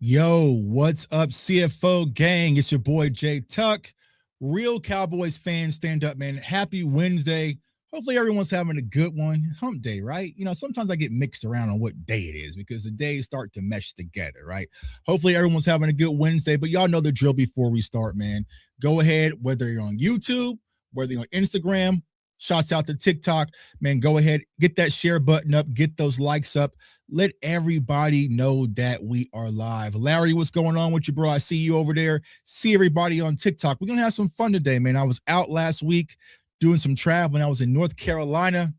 Yo, what's up, CFO gang? It's your boy Jay Tuck. Real Cowboys fans, stand up, man. Happy Wednesday. Hopefully everyone's having a good one. Hump day, right? Sometimes I get mixed around on what day it is because the days start to mesh together, right? Hopefully everyone's having a good Wednesday, but y'all know the drill before we start, man. Go ahead, whether you're on YouTube, whether you're on Instagram, shouts out to TikTok, man, go ahead, get that share button up, get those likes up. Let everybody know that we are live. Larry, what's going on with you, bro? I see you over there. See everybody on TikTok. We're going to have some fun today, man. I was out last week doing some traveling. I was in North Carolina.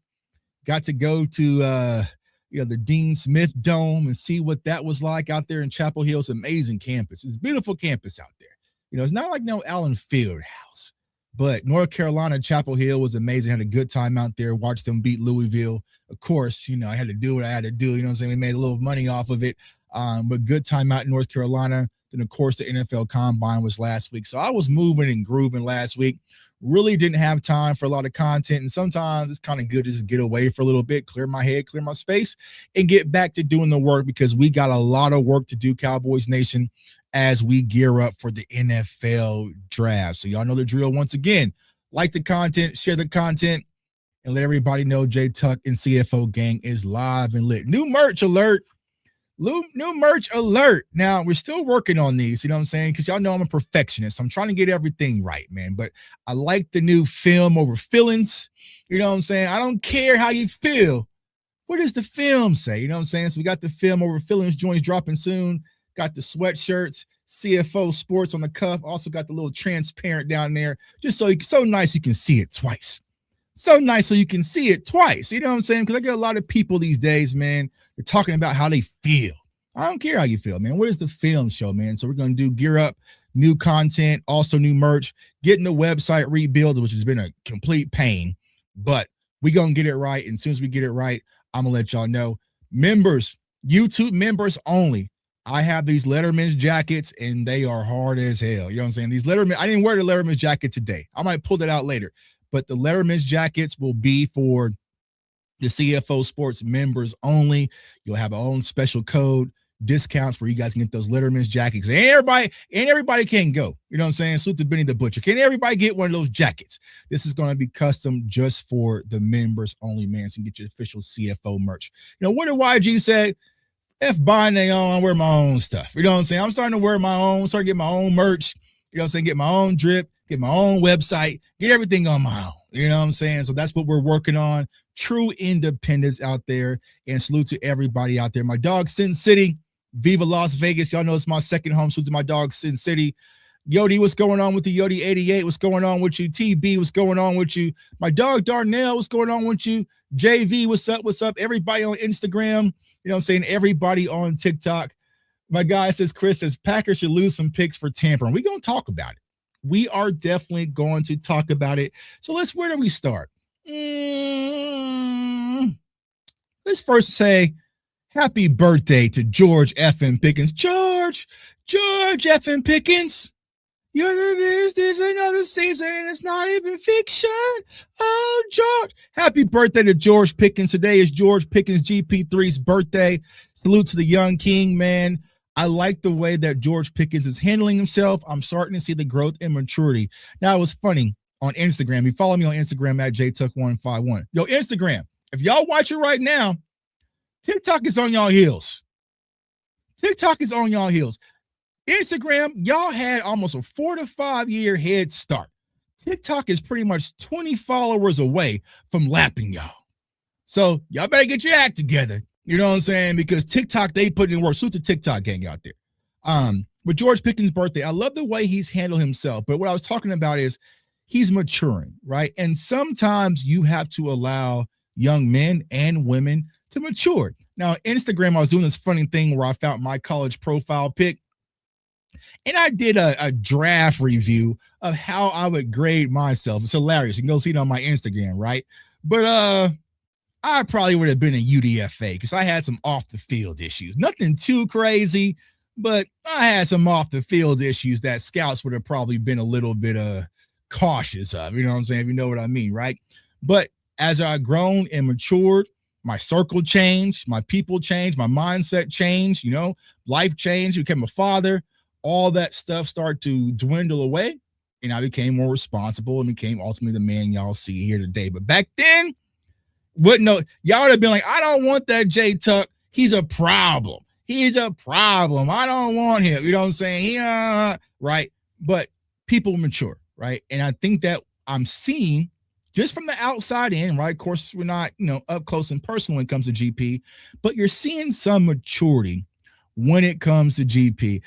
Got to go to the Dean Smith Dome and see what that was like out there in Chapel Hill. It's an amazing campus. It's a beautiful campus out there. It's not like no Allen Fieldhouse. But North Carolina, Chapel Hill was amazing. Had a good time out there. Watched them beat Louisville. Of course, I had to do what I had to do. We made a little money off of it. But good time out in North Carolina. Then, of course, the NFL Combine was last week. So I was moving and grooving last week. Really didn't have time for a lot of content. And sometimes it's kind of good to just get away for a little bit, clear my head, clear my space, and get back to doing the work because we got a lot of work to do, Cowboys Nation, as we gear up for the NFL draft. So y'all know the drill. Once again, like the content, share the content, and let everybody know J Tuck and CFO gang is live and lit. New merch alert. New merch alert. Now, we're still working on these, you know what I'm saying? Because y'all know I'm a perfectionist. I'm trying to get everything right, man. But I like the new film over feelings. You know what I'm saying? I don't care how you feel. What does the film say? You know what I'm saying? So we got the film over feelings joints dropping soon. Got the sweatshirts, CFO Sports on the cuff. Also got the little transparent down there, just so nice you can see it twice. So nice so you can see it twice. You know what I'm saying? Because I get a lot of people these days, man, they're talking about how they feel. I don't care how you feel, man. What is the film show, man? So we're going to do gear up, new content, also new merch, getting the website rebuild, which has been a complete pain. But we're going to get it right. And as soon as we get it right, I'm going to let y'all know. Members, YouTube members only. I have these Letterman's jackets, and they are hard as hell. You know what I'm saying? These Letterman, I didn't wear the Letterman's jacket today. I might pull that out later. But the Letterman's jackets will be for the CFO Sports members only. You'll have our own special code discounts where you guys can get those Letterman's jackets. And everybody can go. You know what I'm saying? Salute to Benny the Butcher. Can everybody get one of those jackets? This is going to be custom just for the members only, man. So you can get your official CFO merch. What did YG say? F buying their own, I wear my own stuff. You know what I'm saying? I'm starting to wear my own, start getting my own merch. You know what I'm saying? Get my own drip, get my own website, get everything on my own. You know what I'm saying? So that's what we're working on. True independence out there. And salute to everybody out there. My dog, Sin City, Viva Las Vegas. Y'all know it's my second home. Salute to my dog, Sin City. Yodi, what's going on with you? Yodi 88, what's going on with you? TB, what's going on with you? My dog, Darnell, what's going on with you? JV, what's up? What's up? Everybody on Instagram. You know what I'm saying? Everybody on TikTok. My guy says, Chris says, Packers should lose some picks for tampering. We're going to talk about it. We are definitely going to talk about it. So where do we start? Let's first say happy birthday to George F.M. Pickens. George F.M. Pickens. You're the best. There's another season. It's not even fiction. Oh, George. Happy birthday to George Pickens. Today is George Pickens GP3's birthday. Salute to the young king, man. I like the way that George Pickens is handling himself. I'm starting to see the growth and maturity. Now, it was funny on Instagram. You follow me on Instagram at JTuck151. Yo, Instagram, if y'all watch it right now, TikTok is on y'all heels. TikTok is on y'all heels. Instagram, y'all had almost a 4 to 5 year head start. TikTok is pretty much 20 followers away from lapping y'all. So y'all better get your act together. You know what I'm saying? Because TikTok, they put in work. Salute the TikTok gang out there. But George Pickens' birthday, I love the way he's handled himself. But what I was talking about is he's maturing, right? And sometimes you have to allow young men and women to mature. Now, on Instagram, I was doing this funny thing where I found my college profile pic. And I did a draft review of how I would grade myself. It's hilarious. You can go see it on my Instagram, right? But I probably would have been a UDFA because I had some off the field issues. Nothing too crazy, but I had some off the field issues that scouts would have probably been a little bit cautious of. You know what I'm saying? If you know what I mean, right? But as I've grown and matured, my circle changed, my people changed, my mindset changed, life changed, became a father. All that stuff started to dwindle away. And I became more responsible and became ultimately the man y'all see here today. But back then, y'all would have been like, I don't want that J Tuck. He's a problem. He's a problem. I don't want him. You know what I'm saying? Yeah, right. But people mature, right? And I think that I'm seeing just from the outside in, right? Of course, we're not, up close and personal when it comes to GP, but you're seeing some maturity when it comes to GP.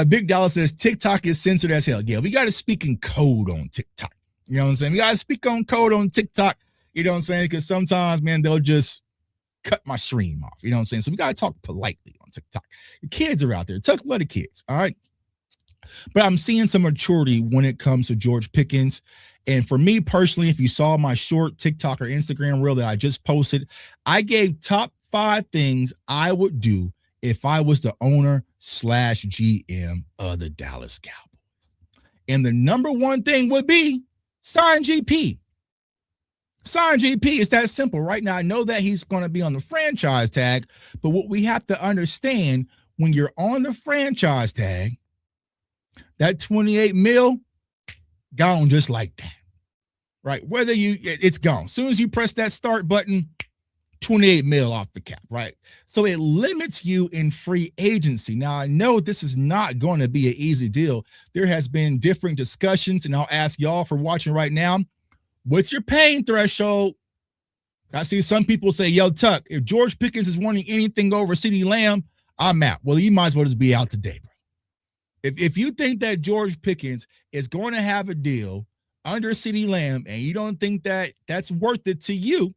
Big Dallas says TikTok is censored as hell. Yeah, we got to speak in code on TikTok. You know what I'm saying? We got to speak on code on TikTok. You know what I'm saying? Because sometimes, man, they'll just cut my stream off. You know what I'm saying? So we got to talk politely on TikTok. The kids are out there. Tuck love the kids. All right. But I'm seeing some maturity when it comes to George Pickens. And for me personally, if you saw my short TikTok or Instagram reel that I just posted, I gave top 5 things I would do if I was the owner/GM of the Dallas Cowboys. And the number one thing would be sign GP. Sign GP. It's that simple. Right now, I know that he's going to be on the franchise tag, but what we have to understand, when you're on the franchise tag, that 28 mil gone just like that, right? It's gone. As soon as you press that start button, 28 mil off the cap, right? So it limits you in free agency. Now, I know this is not going to be an easy deal. There has been different discussions, and I'll ask y'all for watching right now, what's your pain threshold? I see some people say, yo, Tuck, if George Pickens is wanting anything over CeeDee Lamb, I'm out. Well, you might as well just be out today, bro. If you think that George Pickens is going to have a deal under CeeDee Lamb and you don't think that that's worth it to you,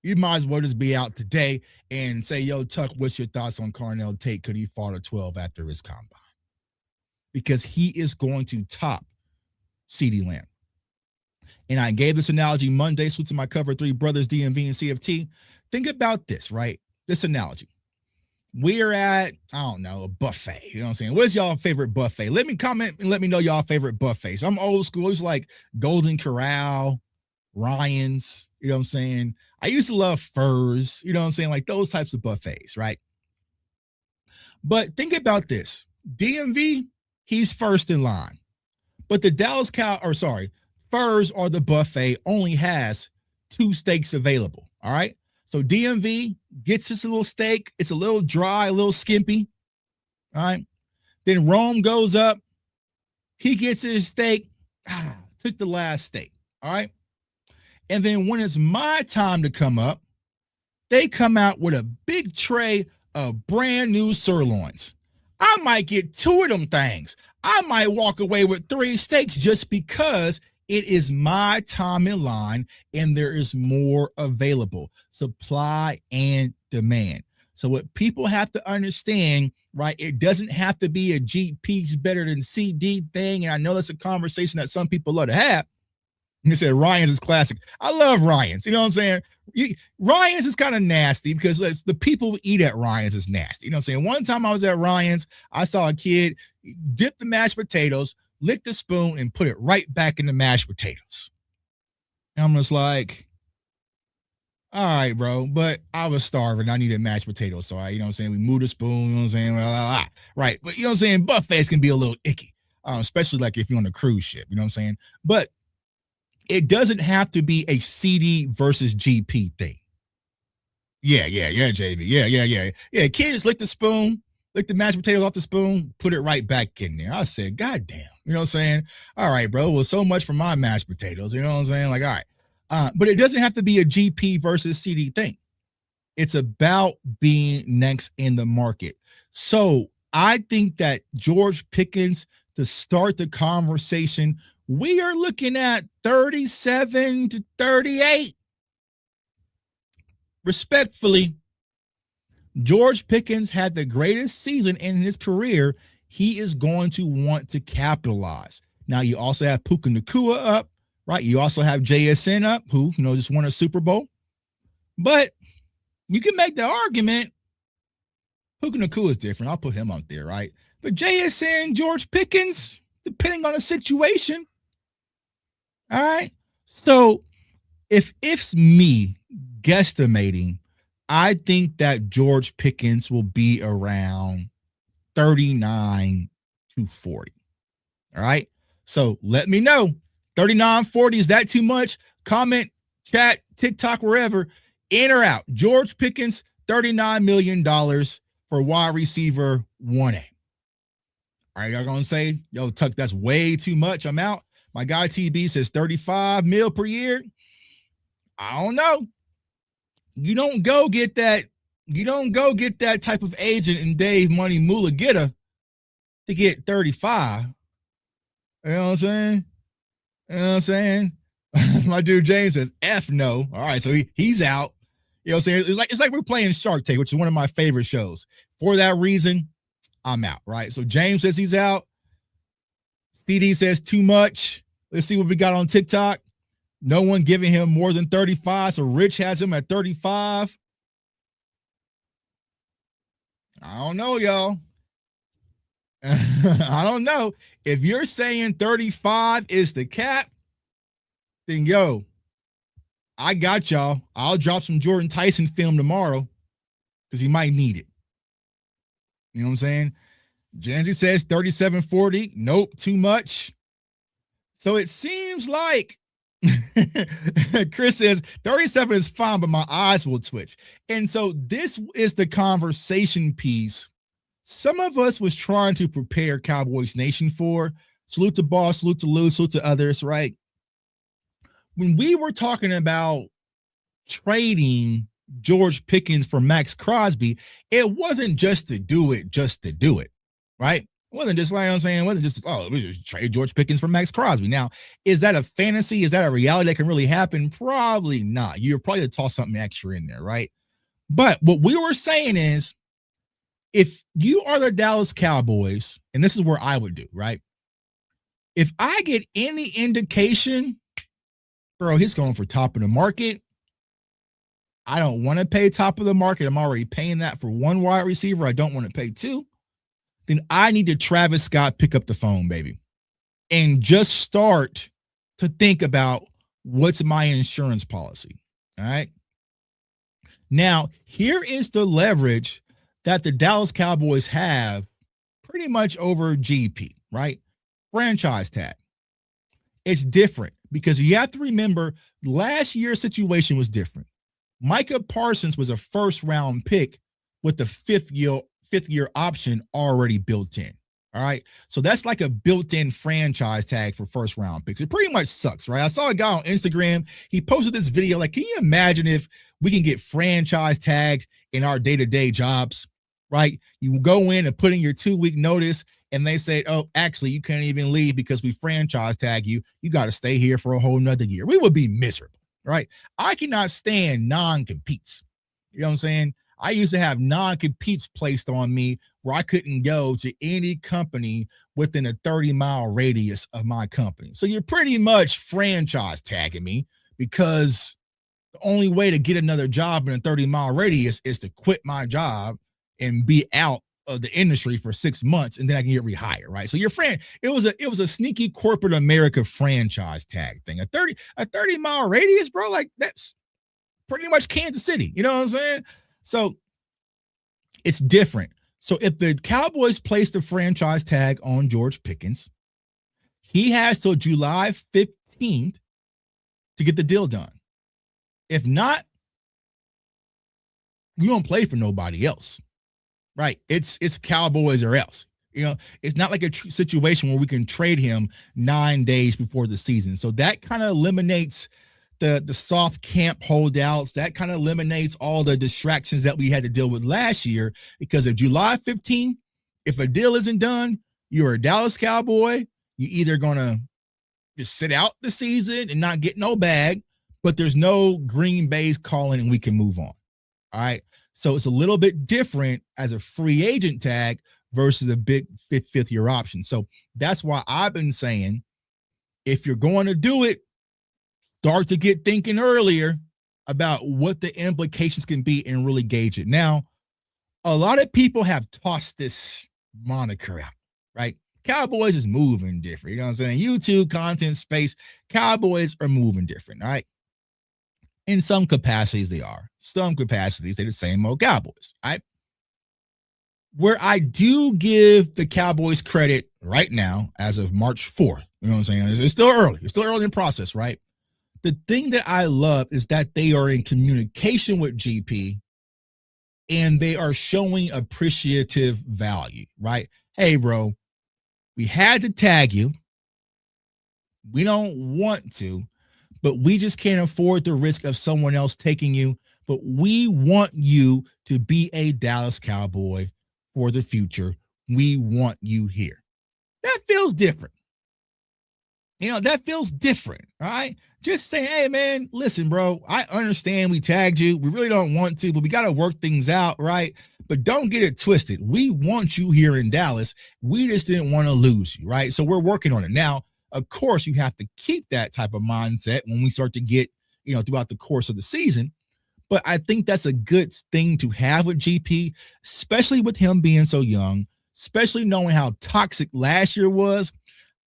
you might as well just be out today and say, yo, Tuck, what's your thoughts on Carnell Tate? Could he fall to 12 after his combine? Because he is going to top CeeDee Lamb. And I gave this analogy Monday, suits in my cover 3 brothers, DMV and CFT. Think about this, right? This analogy. We're at, I don't know, a buffet. You know what I'm saying? What's y'all favorite buffet? Let me comment and let me know y'all favorite buffets. I'm old school. It's like Golden Corral, Ryan's, you know what I'm saying? I used to love Furs, you know what I'm saying? Like those types of buffets, right? But think about this. DMV, he's first in line. But the Furs or the buffet only has 2 steaks available, all right? So DMV gets us a little steak. It's a little dry, a little skimpy, all right? Then Rome goes up. He gets his steak. Took the last steak, all right? And then when it's my time to come up, they come out with a big tray of brand new sirloins. I might get 2 of them things. I might walk away with 3 steaks just because it is my time in line and there is more available. Supply and demand. So what people have to understand, right, it doesn't have to be a GP's better than CD thing. And I know that's a conversation that some people love to have. You said Ryan's is classic. I love Ryan's. You know what I'm saying? Ryan's is kind of nasty because the people who eat at Ryan's is nasty. You know what I'm saying? One time I was at Ryan's, I saw a kid dip the mashed potatoes, lick the spoon, and put it right back in the mashed potatoes. And I'm just like, all right, bro. But I was starving. I needed mashed potatoes. So you know what I'm saying? We moved the spoon, you know what I'm saying? Right. But you know what I'm saying? Buffets can be a little icky, especially like if you're on a cruise ship, you know what I'm saying? But it doesn't have to be a CD versus GP thing. Yeah, JV. Yeah, kids lick the spoon, lick the mashed potatoes off the spoon, put it right back in there. I said, God damn. You know what I'm saying? All right, bro. Well, so much for my mashed potatoes. You know what I'm saying? Like, all right. But it doesn't have to be a GP versus CD thing. It's about being next in the market. So I think that George Pickens, to start the conversation, we are looking at 37 to 38. Respectfully, George Pickens had the greatest season in his career. He is going to want to capitalize. Now, you also have Puka Nacua up, right? You also have JSN up, who, just won a Super Bowl. But you can make the argument, Puka Nacua is different. I'll put him up there, right? But JSN, George Pickens, depending on the situation. All right. So if it's me guesstimating I think that George Pickens will be around 39 to 40. All right. So let me know. 39, 40, is that too much? Comment, chat, TikTok, wherever. In or out. George Pickens, $39 million for wide receiver 1A. All right, y'all gonna say, yo, Tuck, that's way too much. I'm out. My guy TB says 35 mil per year. I don't know. You don't go get that. You don't go get that type of agent in Dave Money Mulageta to get 35. You know what I'm saying? You know what I'm saying? My dude James says F no. All right, so he's out. You know what I'm saying? It's like we're playing Shark Tank, which is one of my favorite shows. For that reason, I'm out, right? So James says he's out. CD says too much. Let's see what we got on TikTok. No one giving him more than 35. So Rich has him at 35. I don't know, y'all. I don't know. If you're saying 35 is the cap, then yo, I got y'all. I'll drop some Jordan Tyson film tomorrow because he might need it. You know what I'm saying? Janzi says 37-40. Nope, too much. So it seems like Chris says 37 is fine, but my eyes will twitch. And so this is the conversation piece some of us was trying to prepare Cowboys Nation for. Salute to Boss, salute to Lou, salute to others, right? When we were talking about trading George Pickens for Maxx Crosby, it wasn't just to do it, right? It wasn't just like I'm saying, it wasn't just, we just trade George Pickens for Maxx Crosby. Now, is that a fantasy? Is that a reality that can really happen? Probably not. You're probably to toss something extra in there, right? But what we were saying is, if you are the Dallas Cowboys, and this is where I would do, right? If I get any indication, bro, he's going for top of the market. I don't want to pay top of the market. I'm already paying that for one wide receiver. I don't want to pay two. Then I need to Travis Scott pick up the phone, baby, and just start to think about what's my insurance policy. All right. Now, here is the leverage that the Dallas Cowboys have pretty much over GP, right? Franchise tag. It's different because you have to remember last year's situation was different. Micah Parsons was a first-round pick with the fifth year option already built in. All right. So that's like a built-in franchise tag for first-round picks. It pretty much sucks, right? I saw a guy on Instagram. He posted this video. Like, can you imagine if we can get franchise tagged in our day-to-day jobs, right? You go in and put in your 2-week notice, and they say, oh, actually, you can't even leave because we franchise tag you. You got to stay here for a whole nother year. We would be miserable, right? I cannot stand non-competes. You know what I'm saying? I used to have non-competes placed on me where I couldn't go to any company within a 30-mile radius of my company. So you're pretty much franchise tagging me because the only way to get another job in a 30-mile radius is to quit my job and be out of the industry for 6 months, and then I can get rehired, right? So your friend, it was a sneaky corporate America franchise tag thing. A 30-mile radius, bro, like that's pretty much Kansas City. You know what I'm saying? So it's different. So if the Cowboys place the franchise tag on George Pickens, he has till July 15th to get the deal done. If not, you don't play for nobody else, right? It's Cowboys or else. You know, it's not like a situation where we can trade him 9 days before the season. So that kind of eliminates the soft camp holdouts. That kind of eliminates all the distractions that we had to deal with last year, because of July 15th, if a deal isn't done, you're a Dallas Cowboy. You're either going to just sit out the season and not get no bag, but there's no Green Bay's calling and we can move on. All right. So it's a little bit different as a free agent tag versus a big fifth year option. So that's why I've been saying, if you're going to do it, start to get thinking earlier about what the implications can be and really gauge it. Now, a lot of people have tossed this moniker out, right? Cowboys is moving different. You know what I'm saying? YouTube content space, Cowboys are moving different, all right? In some capacities, they are. Some capacities, they're the same old Cowboys. Right? Where I do give the Cowboys credit right now, as of March 4th, you know what I'm saying? It's still early. It's still early in the process, right? The thing that I love is that they are in communication with GP and they are showing appreciative value, right? Hey, bro, we had to tag you. We don't want to, but we just can't afford the risk of someone else taking you. But we want you to be a Dallas Cowboy for the future. We want you here. That feels different. That feels different, right? Just saying, hey, man, listen, bro, I understand we tagged you. We really don't want to, but we got to work things out, right? But don't get it twisted. We want you here in Dallas. We just didn't want to lose you, right? So we're working on it. Now, of course, you have to keep that type of mindset when we start to get, throughout the course of the season. But I think that's a good thing to have with GP, especially with him being so young, especially knowing how toxic last year was.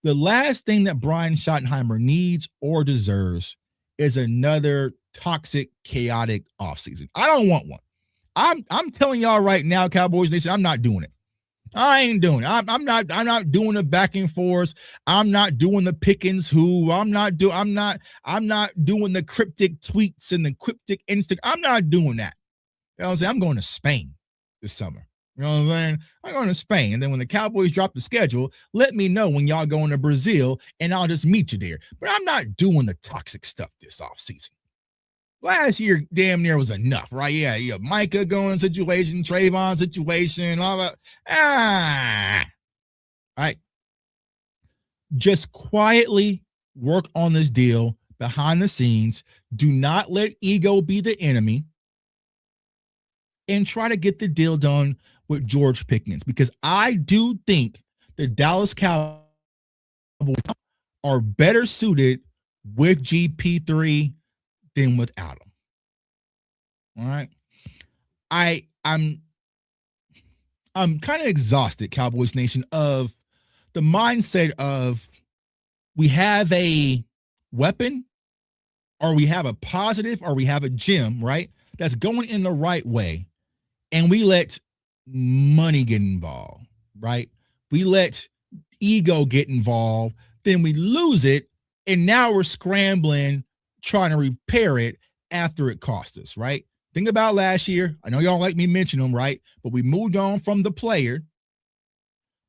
The last thing that Brian Schottenheimer needs or deserves is another toxic, chaotic offseason. I don't want one. I'm telling y'all right now, Cowboys Nation, I'm not doing it. I ain't doing it. I'm not doing the back and forth. I'm not doing the Pickens who. I'm not doing the cryptic tweets and the cryptic instinct. I'm not doing that. You know what I'm saying? I'm going to Spain this summer. You know what I'm saying? I'm going to Spain. And then when the Cowboys drop the schedule, let me know when y'all going to Brazil and I'll just meet you there. But I'm not doing the toxic stuff this offseason. Last year, damn near was enough, right? Yeah, Micah going situation, Trayvon situation, all that. All right. Just quietly work on this deal behind the scenes. Do not let ego be the enemy. And try to get the deal done with George Pickens, because I do think the Dallas Cowboys are better suited with GP3 than without him. All right. I'm kind of exhausted, Cowboys Nation, of the mindset of we have a weapon or we have a positive or we have a gem, right? That's going in the right way. And we let money get involved, right? We let ego get involved, then we lose it, and now we're scrambling, trying to repair it after it cost us, right? Think about last year. I know y'all like me mention them, right? But we moved on from the player.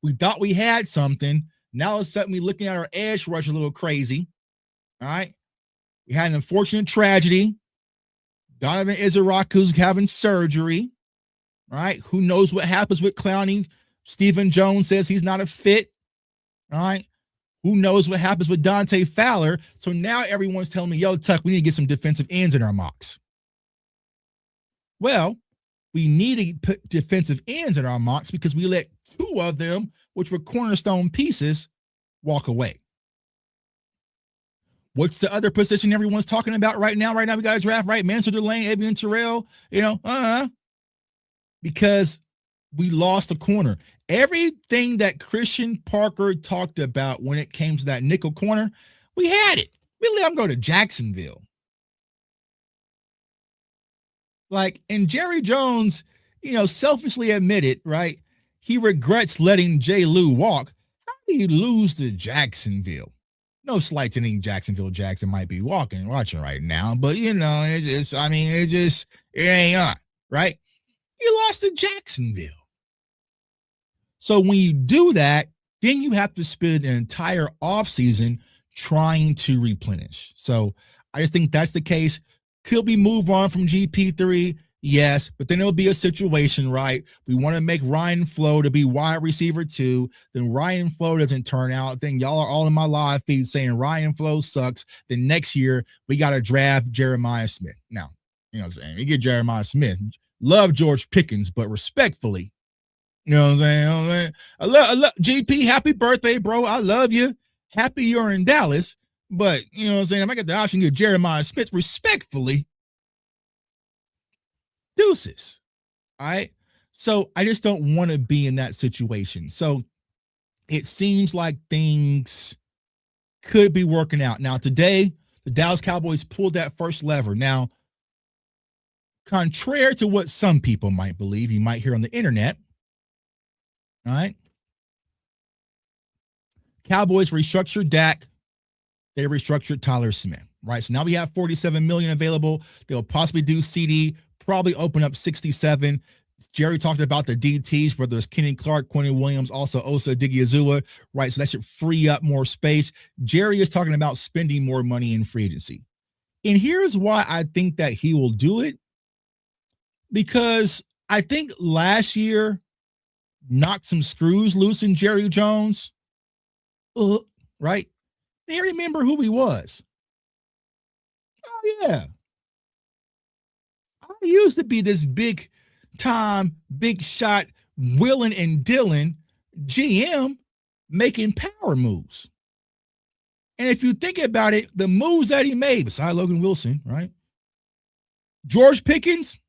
We thought we had something. Now all of a sudden we're looking at our edge rush a little crazy, all right? We had an unfortunate tragedy. Donovan Izaraku's having surgery. All right. Who knows what happens with Clowney? Stephen Jones says he's not a fit. All right. Who knows what happens with Dante Fowler? So now everyone's telling me, yo, Tuck, we need to get some defensive ends in our mocks. Well, we need to put defensive ends in our mocks because we let two of them, which were cornerstone pieces, walk away. What's the other position everyone's talking about right now? Right now, we got a draft, right? Mansell Delane, Evian Terrell, because we lost a corner. Everything that Christian Parker talked about when it came to that nickel corner, we had it. We let him go to Jacksonville. And Jerry Jones, selfishly admitted, right? He regrets letting Jay Lou walk. How do you lose to Jacksonville? No slight to any Jacksonville Jackson might be watching right now, but it ain't on, right? You lost to Jacksonville. So when you do that, then you have to spend an entire offseason trying to replenish. So I just think that's the case. Could we move on from GP3? Yes, but then it'll be a situation, right? We want to make Ryan Flo to be wide receiver 2. Then Ryan Flo doesn't turn out. Then y'all are all in my live feed saying Ryan Flo sucks. Then next year, we got to draft Jeremiah Smith. Now, you know what I'm saying? We get Jeremiah Smith. Love George Pickens, but respectfully, you know what I'm saying? I love GP. Happy birthday, bro. I love you. Happy you're in Dallas. But, you know what I'm saying? If I get the option to get Jeremiah Smith, respectfully, deuces. All right. So I just don't want to be in that situation. So it seems like things could be working out. Now, today, the Dallas Cowboys pulled that first lever. Now, Contrary to what some people might believe, you might hear on the internet, all right? Cowboys restructured Dak. They restructured Tyler Smith, right? So now we have $47 million available. They'll possibly do CD, probably open up 67. Jerry talked about the DTs, whether it's Kenny Clark, Quentin Williams, also Osa Digiazua, right? So that should free up more space. Jerry is talking about spending more money in free agency. And here's why I think that he will do it. Because I think last year knocked some screws loose in Jerry Jones, right? They remember who he was. Oh, yeah. I used to be this big time, big shot, willing and dealing GM making power moves. And if you think about it, the moves that he made, besides Logan Wilson, right? George Pickens,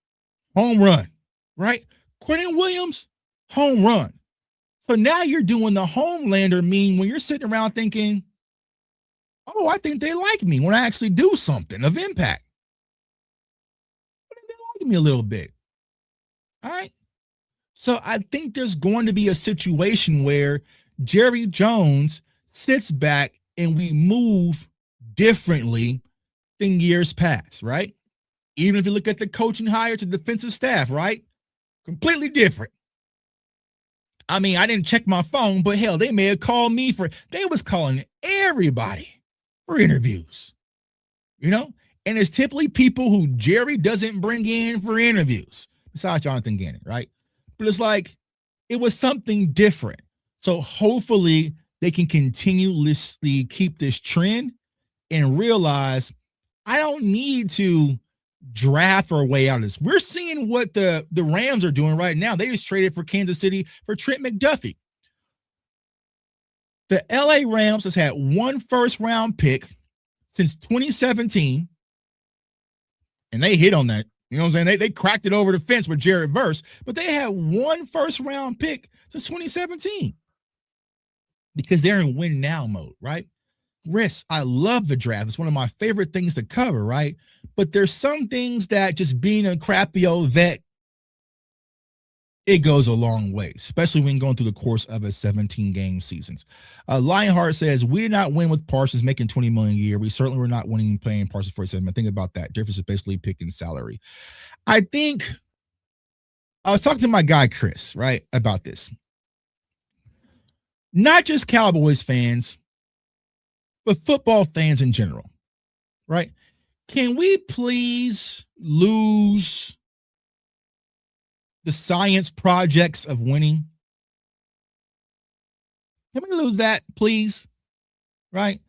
home run, right? Quentin Williams, home run. So now you're doing the Homelander meme when you're sitting around thinking, oh, I think they like me when I actually do something of impact. They like me a little bit. All right. So I think there's going to be a situation where Jerry Jones sits back and we move differently than years past, right? Even if you look at the coaching hire to defensive staff, right? Completely different. I mean, I didn't check my phone, but hell, they may have called me they was calling everybody for interviews, you know? And it's typically people who Jerry doesn't bring in for interviews, besides Jonathan Gannon, right? But it's like, it was something different. So hopefully they can continuously keep this trend and realize I don't need to draft our way out of this. We're seeing what the Rams are doing right now. They just traded for Kansas City for Trent McDuffie. The LA Rams has had one first-round pick since 2017, and they hit on that. You know what I'm saying? They cracked it over the fence with Jared Verse, but they had one first-round pick since 2017 because they're in win-now mode, right? Risk. I love the draft. It's one of my favorite things to cover, right? But there's some things that just being a crappy old vet, it goes a long way, especially when going through the course of a 17-game seasons. Lionheart says, we did not win with Parsons making $20 million a year. We certainly were not winning playing Parsons 47. Think about that. Difference is basically picking salary. I think I was talking to my guy, Chris, right, about this. Not just Cowboys fans, but football fans in general, right? Can we please lose the science projects of winning? Can we lose that, please? Right?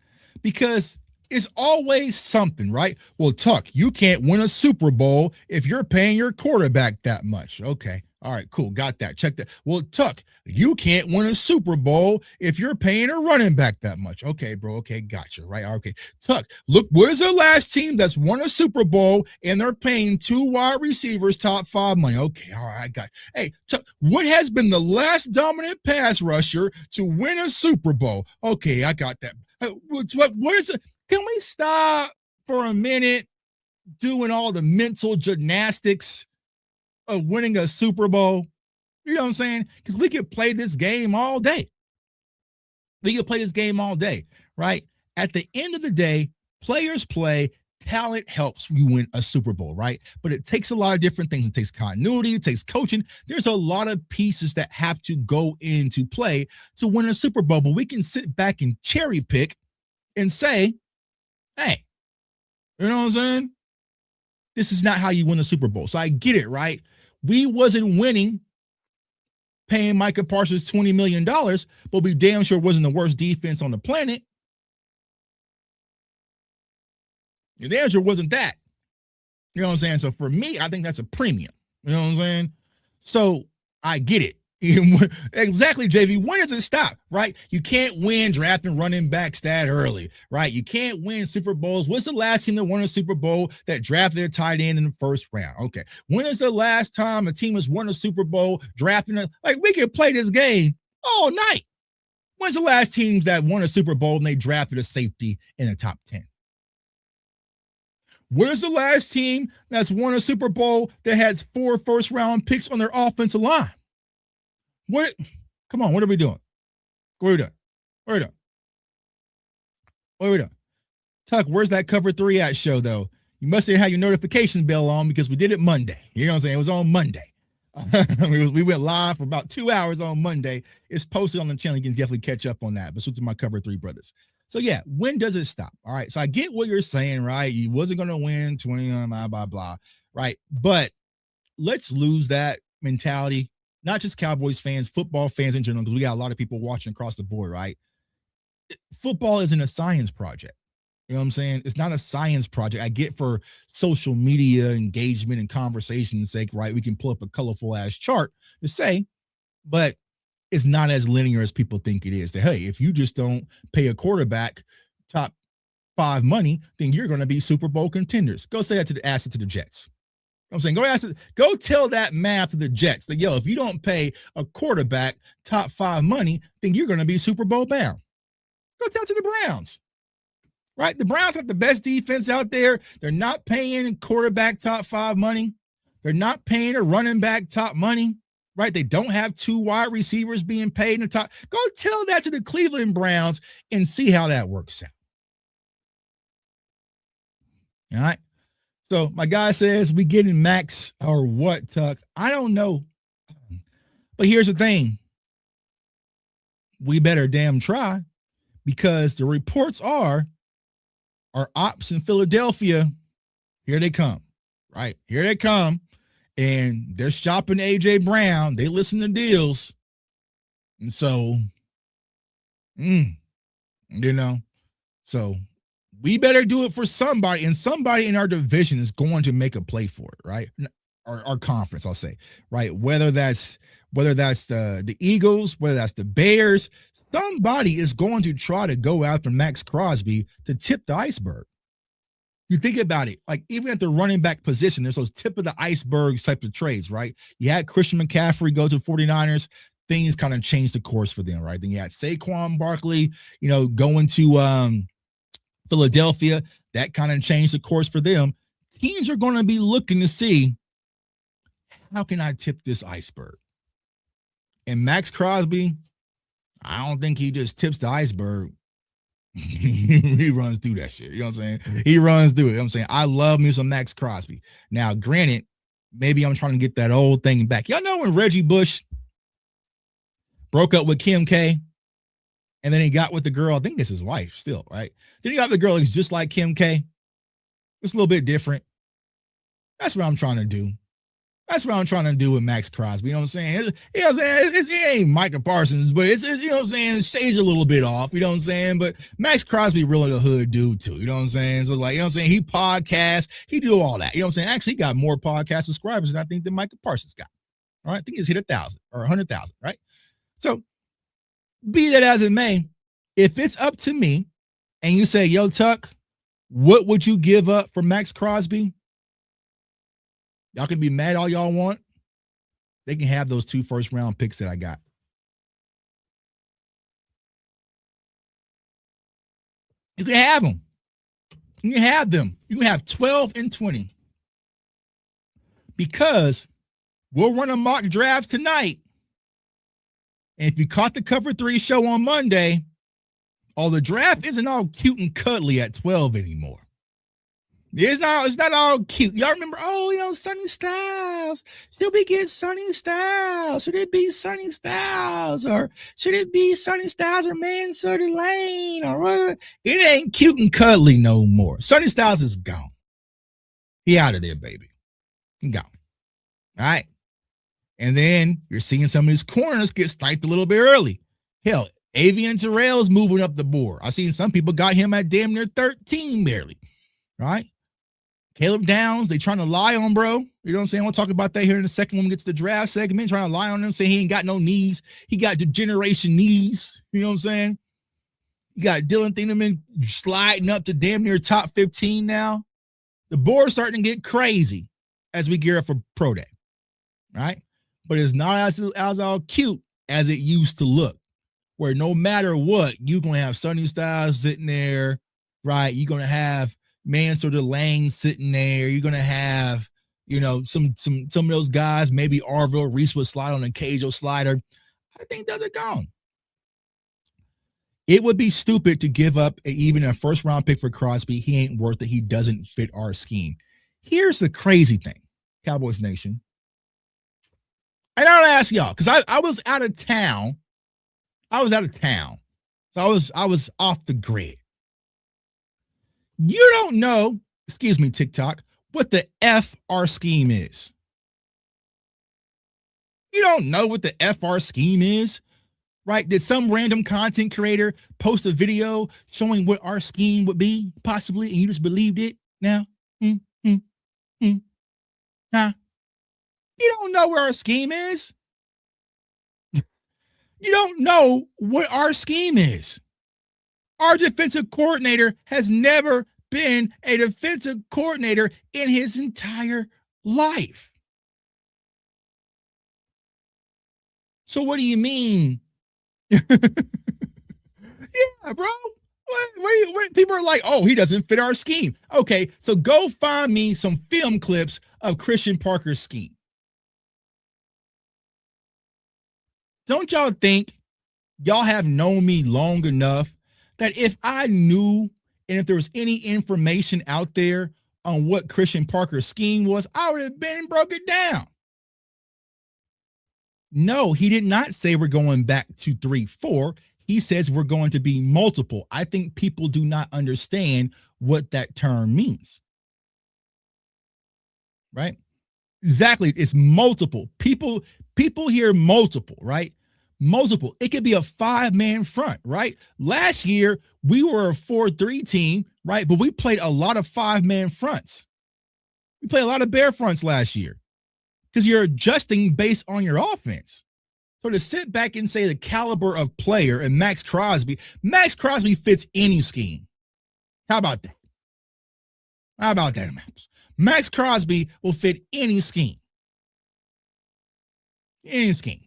Because it's always something, right? Well, Tuck, you can't win a Super Bowl if you're paying your quarterback that much. Okay. All right, cool. Got that. Check that. Well, Tuck, you can't win a Super Bowl if you're paying a running back that much. Okay, bro. Okay, gotcha. Right. Okay. Tuck, look, what is the last team that's won a Super Bowl and they're paying two wide receivers top 5 money? Okay. All right. I got it. Hey, Tuck, what has been the last dominant pass rusher to win a Super Bowl? Okay, I got that. What is it? Can we stop for a minute doing all the mental gymnastics of winning a Super Bowl? You know what I'm saying? Because we could play this game all day. We could play this game all day, right? At the end of the day, players play, talent helps you win a Super Bowl, right? But it takes a lot of different things. It takes continuity, it takes coaching. There's a lot of pieces that have to go into play to win a Super Bowl. But we can sit back and cherry pick and say, hey, you know what I'm saying? This is not how you win the Super Bowl. So I get it, right? We wasn't winning paying Micah Parsons $20 million, but we damn sure wasn't the worst defense on the planet. The damn sure wasn't that. You know what I'm saying? So for me, I think that's a premium. You know what I'm saying? So I get it. Exactly, JV. When does it stop, right? You can't win drafting running backs that early, right? You can't win Super Bowls. What's the last team that won a Super Bowl that drafted their tight end in the first round? Okay. When is the last time a team has won a Super Bowl drafting like we can play this game all night? When's the last teams that won a Super Bowl and they drafted a safety in the top 10? Where's the last team that's won a Super Bowl that has 4 first-round picks on their offensive line? What? Come on, what are we doing? What are we doing? What are we doing? What are we doing? Tuck, where's that cover 3 at show, though? You must have had your notification bell on because we did it Monday. You know what I'm saying? It was on Monday. We went live for about 2 hours on Monday. It's posted on the channel. You can definitely catch up on that. But switch to my cover 3 brothers. So, yeah, when does it stop? All right. So I get what you're saying, right? You wasn't going to win 20, blah, blah, blah. Right. But let's lose that mentality. Not just Cowboys fans, football fans in general, because we got a lot of people watching across the board, right? Football isn't a science project. You know what I'm saying? It's not a science project. I get for social media engagement and conversation's sake, right? We can pull up a colorful ass chart to say, but it's not as linear as people think it is. That, hey, if you just don't pay a quarterback top 5 money, then you're going to be Super Bowl contenders. Go say that to the Jets. I'm saying, go tell that math to the Jets that, yo, if you don't pay a quarterback top 5 money, then you're going to be Super Bowl bound. Go tell it to the Browns. Right? The Browns have the best defense out there. They're not paying quarterback top 5 money. They're not paying a running back top money. Right? They don't have 2 wide receivers being paid in the top. Go tell that to the Cleveland Browns and see how that works out. All right. So my guy says, we getting Maxx or what, Tuck? I don't know. But here's the thing. We better damn try, because the reports are our ops in Philadelphia, here they come, right? Here they come, and they're shopping A.J. Brown. They listen to deals. And so, so we better do it for somebody, and somebody in our division is going to make a play for it, right? Our conference, I'll say, right? Whether that's the Eagles, whether that's the Bears, somebody is going to try to go after Maxx Crosby to tip the iceberg. You think about it, like even at the running back position, there's those tip of the iceberg type of trades, right? You had Christian McCaffrey go to 49ers. Things kind of changed the course for them, right? Then you had Saquon Barkley, going to Philadelphia. That kind of changed the course for them. Teams are going to be looking to see, how can I tip this iceberg? And Maxx Crosby, I don't think he just tips the iceberg. He runs through that shit. You know what I'm saying? He runs through it. You know what I'm saying? I love me some Maxx Crosby. Now, granted, maybe I'm trying to get that old thing back. Y'all know when Reggie Bush broke up with Kim K, and then he got with the girl, I think it's his wife still, right? Then he got the girl who's just like Kim K. It's a little bit different. That's what I'm trying to do. That's what I'm trying to do with Maxx Crosby. You know what I'm saying? It ain't Micah Parsons, but it's you know what I'm saying? Shades a little bit off. You know what I'm saying? But Maxx Crosby really the hood dude too. You know what I'm saying? So like, you know what I'm saying? He podcasts. He do all that. You know what I'm saying? Actually, he got more podcast subscribers than I think that Micah Parsons got. All right. I think he's hit 1,000 or 100,000. Right. So be that as it may, if it's up to me and you say, yo, Tuck, what would you give up for Maxx Crosby? Y'all can be mad all y'all want. They can have those 2 first-round picks that I got. You can have them. You can have them. You can have 12 and 20. Because we'll run a mock draft tonight. And if you caught the Cover 3 show on Monday, the draft isn't all cute and cuddly at 12 anymore. It's not all cute. Y'all remember, Sonny Styles. Should we get Sonny Styles? Should it be Sonny Styles? Or should it be Sonny Styles or Mansour Lane? Or what? It ain't cute and cuddly no more. Sonny Styles is gone. He out of there, baby. He gone. All right. And then you're seeing some of these corners get sniped a little bit early. Hell, Avian Terrell's moving up the board. I've seen some people got him at damn near 13 barely. Right? Caleb Downs, they trying to lie on, bro. You know what I'm saying? We'll talk about that here in a second when we get to the draft segment. Trying to lie on him, saying he ain't got no knees. He got degeneration knees. You know what I'm saying? You got Dylan Thieneman sliding up to damn near top 15 now. The board's starting to get crazy as we gear up for Pro Day. Right? But it's not as all cute as it used to look, where no matter what, you're going to have Sonny Styles sitting there, right? You're going to have man, sort of Lane sitting there. You're gonna have, some of those guys. Maybe Arville Reese would slide on an occasional slider. I think those are gone. It would be stupid to give up even a first round pick for Crosby. He ain't worth it. He doesn't fit our scheme. Here's the crazy thing, Cowboys Nation. And I'll ask y'all, because I was out of town. So I was off the grid. You don't know, excuse me, TikTok, what the F our scheme is. You don't know what the F our scheme is, right? Did some random content creator post a video showing what our scheme would be, possibly, and you just believed it now? Huh? You don't know where our scheme is. You don't know what our scheme is. Our defensive coordinator has never been a defensive coordinator in his entire life. So what do you mean? Yeah, bro. What people are like, oh, he doesn't fit our scheme. Okay, so go find me some film clips of Christian Parker's scheme. Don't y'all think y'all have known me long enough that if I knew and if there was any information out there on what Christian Parker's scheme was, I would have been broke it down. No, he did not say we're going back to 3-4. He says we're going to be multiple. I think people do not understand what that term means. Right? Exactly. It's multiple. People hear multiple, right? Multiple. It could be a 5-man front, right? Last year, we were a 4-3 team, right? But we played a lot of 5-man fronts. We played a lot of bear fronts last year because you're adjusting based on your offense. So to sit back and say the caliber of player and Maxx Crosby fits any scheme. How about that? Maxx Crosby will fit any scheme. Any scheme.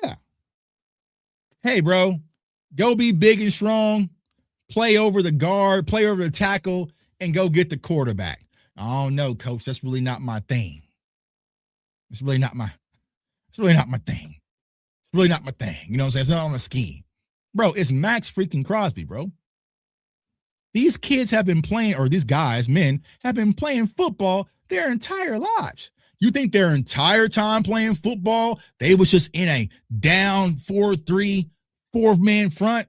Yeah. Hey, bro, go be big and strong, play over the guard, play over the tackle, and go get the quarterback. I don't know, coach. That's really not my thing. It's really not my thing. It's really not my thing. You know what I'm saying? It's not on a scheme. Bro, it's Maxx freaking Crosby, bro. These kids have been playing, or these guys, men, have been playing football their entire lives. You think their entire time playing football, they was just in a down 4-3, 4-man front?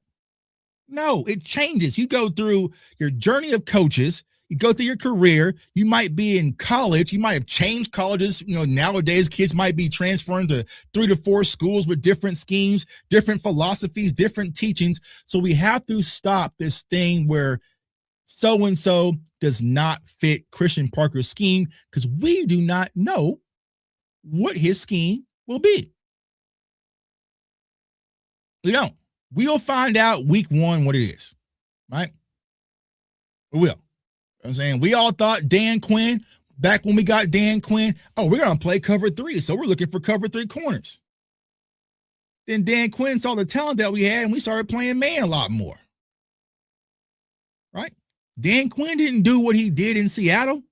No, it changes. You go through your journey of coaches. You go through your career. You might be in college. You might have changed colleges. Nowadays, kids might be transferring to 3 to 4 schools with different schemes, different philosophies, different teachings. So we have to stop this thing where so-and-so does not fit Christian Parker's scheme because we do not know what his scheme will be. We don't. We'll find out week 1 what it is, right? We will. I'm saying we all thought Dan Quinn, back when we got Dan Quinn, oh, we're going to play cover 3, so we're looking for cover 3 corners. Then Dan Quinn saw the talent that we had, and we started playing man a lot more. Right? Dan Quinn didn't do what he did in Seattle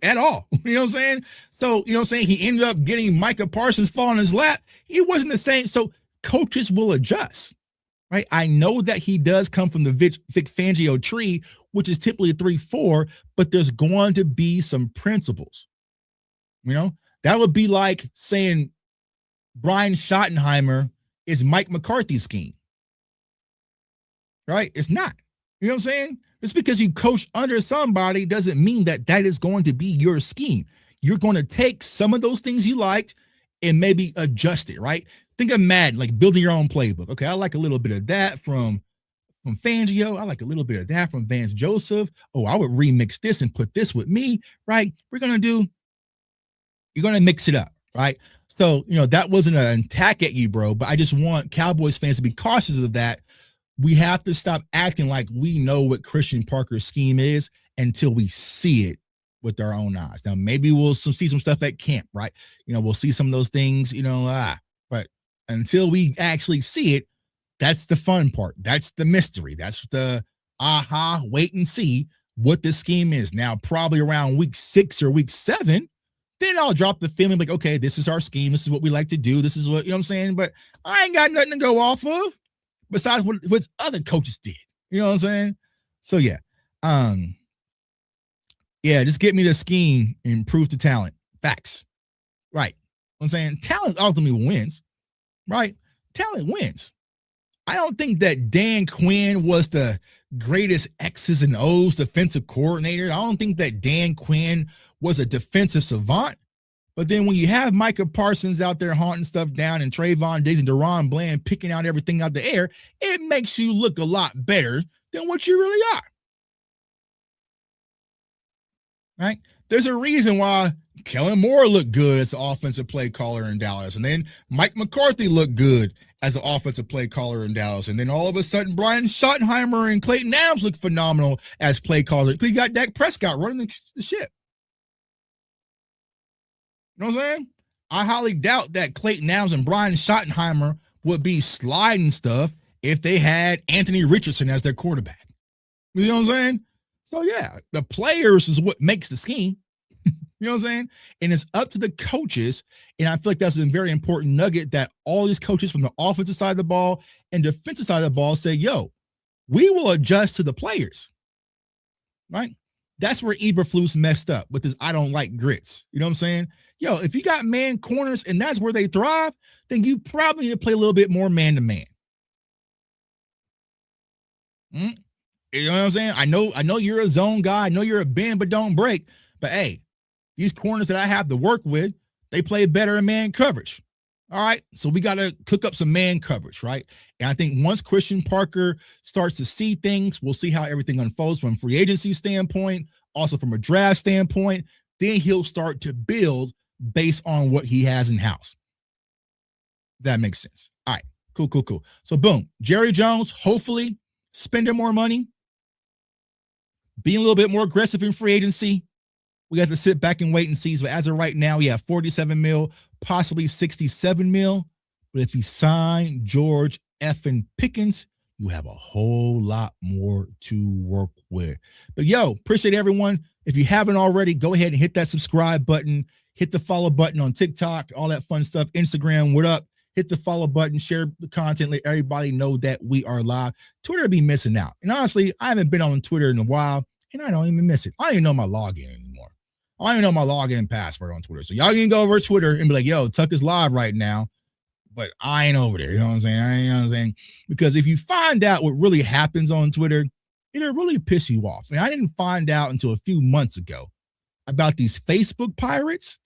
at all. You know what I'm saying? So, he ended up getting Micah Parsons fall in his lap. It wasn't the same. So coaches will adjust, right? I know that he does come from the Vic Fangio tree, which is typically a 3-4, but there's going to be some principles. That would be like saying Brian Schottenheimer is Mike McCarthy's scheme, right? It's not. You know what I'm saying? Just because you coach under somebody doesn't mean that that is going to be your scheme. You're going to take some of those things you liked and maybe adjust it, right? Think of Madden, like building your own playbook. Okay, I like a little bit of that from Fangio. I like a little bit of that from Vance Joseph. Oh, I would remix this and put this with me, right? You're going to mix it up, right? So, that wasn't an attack at you, bro, but I just want Cowboys fans to be cautious of that. We have to stop acting like we know what Christian Parker's scheme is until we see it with our own eyes. Now, maybe we'll see some stuff at camp, right? We'll see some of those things, but until we actually see it, that's the fun part. That's the mystery. That's the wait and see what this scheme is. Now, probably around week 6 or week 7, then I'll drop the film and be like, okay, this is our scheme. This is what we like to do. This is what, you know what I'm saying? But I ain't got nothing to go off of besides what other coaches did. You know what I'm saying? So yeah. Yeah, just get me the scheme and prove the talent. Facts. Right. I'm saying talent ultimately wins. Right? Talent wins. I don't think that Dan Quinn was the greatest X's and O's defensive coordinator. I don't think that Dan Quinn was a defensive savant. But then when you have Micah Parsons out there haunting stuff down and Trayvon Diggs and Deron Bland picking out everything out the air, it makes you look a lot better than what you really are. Right? There's a reason why Kellen Moore looked good as the offensive play caller in Dallas. And then Mike McCarthy looked good as the offensive play caller in Dallas. And then all of a sudden, Brian Schottenheimer and Clayton Adams looked phenomenal as play callers. We got Dak Prescott running the ship. You know what I'm saying? I highly doubt that Clayton Adams and Brian Schottenheimer would be sliding stuff if they had Anthony Richardson as their quarterback. You know what I'm saying? So, yeah, the players is what makes the scheme. You know what I'm saying? And it's up to the coaches. And I feel like that's a very important nugget that all these coaches from the offensive side of the ball and defensive side of the ball say, yo, we will adjust to the players. Right? That's where Eberflus messed up with this I don't like grits. You know what I'm saying? Yo, if you got man corners and that's where they thrive, then you probably need to play a little bit more man-to-man. You know what I'm saying? I know you're a zone guy. I know you're a bend but don't break. But, hey, these corners that I have to work with, they play better in man coverage. All right, so we got to cook up some man coverage, right? And I think once Christian Parker starts to see things, we'll see how everything unfolds from a free agency standpoint, also from a draft standpoint. Then he'll start to build based on what he has in-house. That makes sense. All right, cool. So, boom, Jerry Jones, hopefully spending more money, being a little bit more aggressive in free agency. We got to sit back and wait and see. So as of right now, we have 47 mil, possibly 67 mil. But if you sign George effing Pickens, you have a whole lot more to work with. But yo, appreciate everyone. If you haven't already, go ahead and hit that subscribe button, hit the follow button on TikTok, all that fun stuff. Instagram, what up? Hit the follow button, share the content, let everybody know that we are live. Twitter be missing out. And honestly, I haven't been on Twitter in a while, and I don't even miss it. I don't even know my login anymore. I don't even know my login password on Twitter. So y'all can go over to Twitter and be like, yo, Tuck is live right now, but I ain't over there. You know what I'm saying? You know what I'm saying? Because if you find out what really happens on Twitter, it'll really piss you off. And I didn't find out until a few months ago about these Facebook pirates.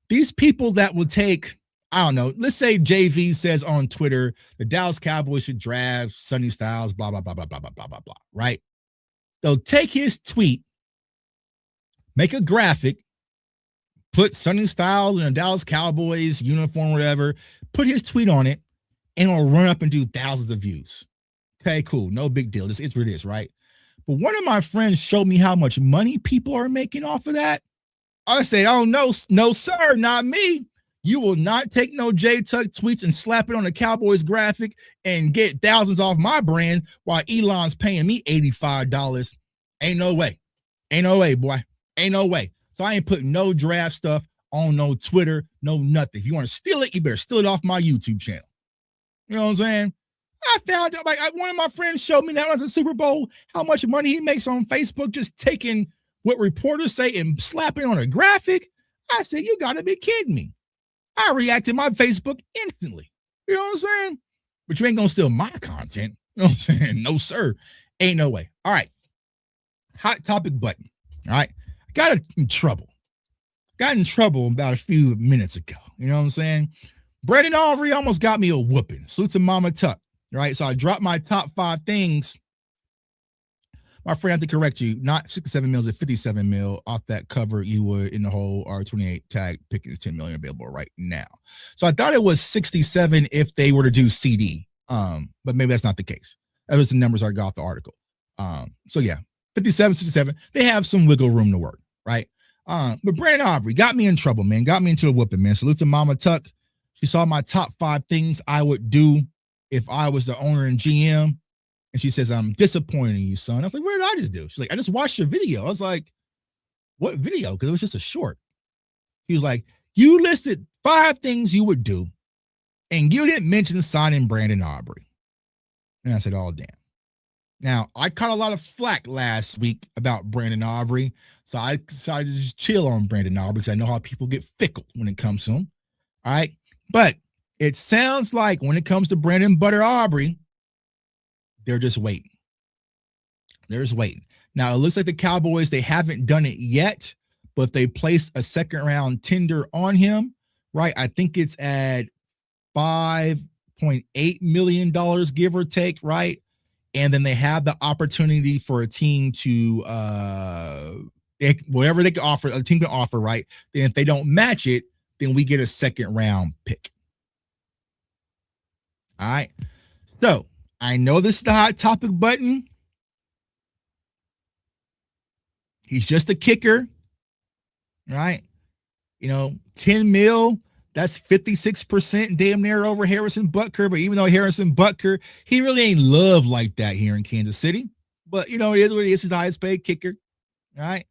These people that will take, I don't know, let's say JV says on Twitter, the Dallas Cowboys should draft Sonny Styles, blah, blah, blah, blah, blah, blah, blah, blah, blah, right? They'll take his tweet, make a graphic, put Sonny Styles in a Dallas Cowboys uniform, whatever, put his tweet on it, and it'll run up and do thousands of views. Okay, cool. No big deal. This is what it is, right? But one of my friends showed me how much money people are making off of that. I said, oh, no, sir, not me. You will not take no J Tuck tweets and slap it on a Cowboys graphic and get thousands off my brand while Elon's paying me $85. Ain't no way. Ain't no way, boy. Ain't no way. So I ain't putting no draft stuff on no Twitter, no nothing. If you want to steal it, you better steal it off my YouTube channel. You know what I'm saying? I found out, one of my friends showed me that was a Super Bowl, how much money he makes on Facebook just taking what reporters say and slapping on a graphic. I said, you got to be kidding me. I reacted my Facebook instantly. You know what I'm saying? But you ain't going to steal my content. You know what I'm saying? No, sir. Ain't no way. All right. Hot topic button. All right. I got in trouble. Got in trouble about a few minutes ago. You know what I'm saying? Brandon Aubrey almost got me a whooping. Salute to Mama Tuck. Right. So I dropped my top 5 things. My friend, I have to correct you. Not 67 mil, it's 57 mil. Off that cover, you would in the whole R28 tag Pickens 10 million available right now. So I thought it was 67 if they were to do CD. But maybe that's not the case. That was the numbers I got off the article. So yeah, 57, 67. They have some wiggle room to work, right? But Brandon Aubrey got me in trouble, man. Got me into a whooping, man. Salute to Mama Tuck. She saw my top 5 things I would do if I was the owner and GM. And she says, I'm disappointing you, son. I was like, what did I just do? She's like, I just watched your video. I was like, what video? Because it was just a short. He was like, you listed 5 things you would do, and you didn't mention signing Brandon Aubrey. And I said, oh, damn. Now, I caught a lot of flack last week about Brandon Aubrey, so I decided to just chill on Brandon Aubrey because I know how people get fickle when it comes to him. All right. But it sounds like when it comes to Brandon Butter Aubrey, they're just waiting. They're just waiting. Now, it looks like the Cowboys, they haven't done it yet, but they placed a second-round tender on him, right? I think it's at $5.8 million, give or take, right? And then they have the opportunity for a team to whatever they can offer, a team can offer, right? Then if they don't match it, then we get a second-round pick. All right. So I know this is the hot topic button. He's just a kicker, right? 10 mil. That's 56% damn near over Harrison Butker. But even though Harrison Butker, he really ain't loved like that here in Kansas City. But, it is what it is. He's the highest paid kicker. All right.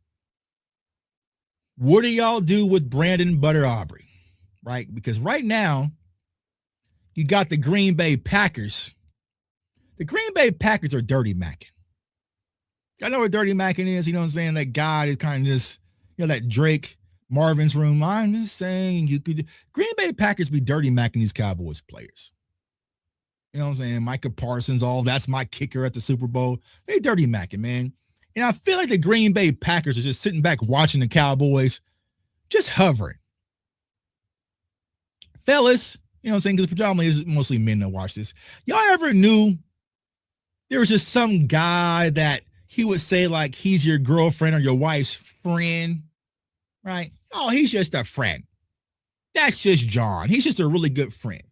What do y'all do with Brandon Butter Aubrey? Right? Because right now, you got the Green Bay Packers. The Green Bay Packers are dirty macking. I know what dirty macking is. You know what I'm saying? That guy is kind of just, that Drake. Marvin's Room. I'm just saying you could. Green Bay Packers be dirty macking these Cowboys players. You know what I'm saying? Micah Parsons, that's my kicker at the Super Bowl. They dirty macking, man. And I feel like the Green Bay Packers are just sitting back watching the Cowboys, just hovering. Fellas, you know what I'm saying? Because predominantly it's mostly men that watch this. Y'all ever knew there was just some guy that he would say like he's your girlfriend or your wife's friend, right? Oh, he's just a friend. That's just John. He's just a really good friend.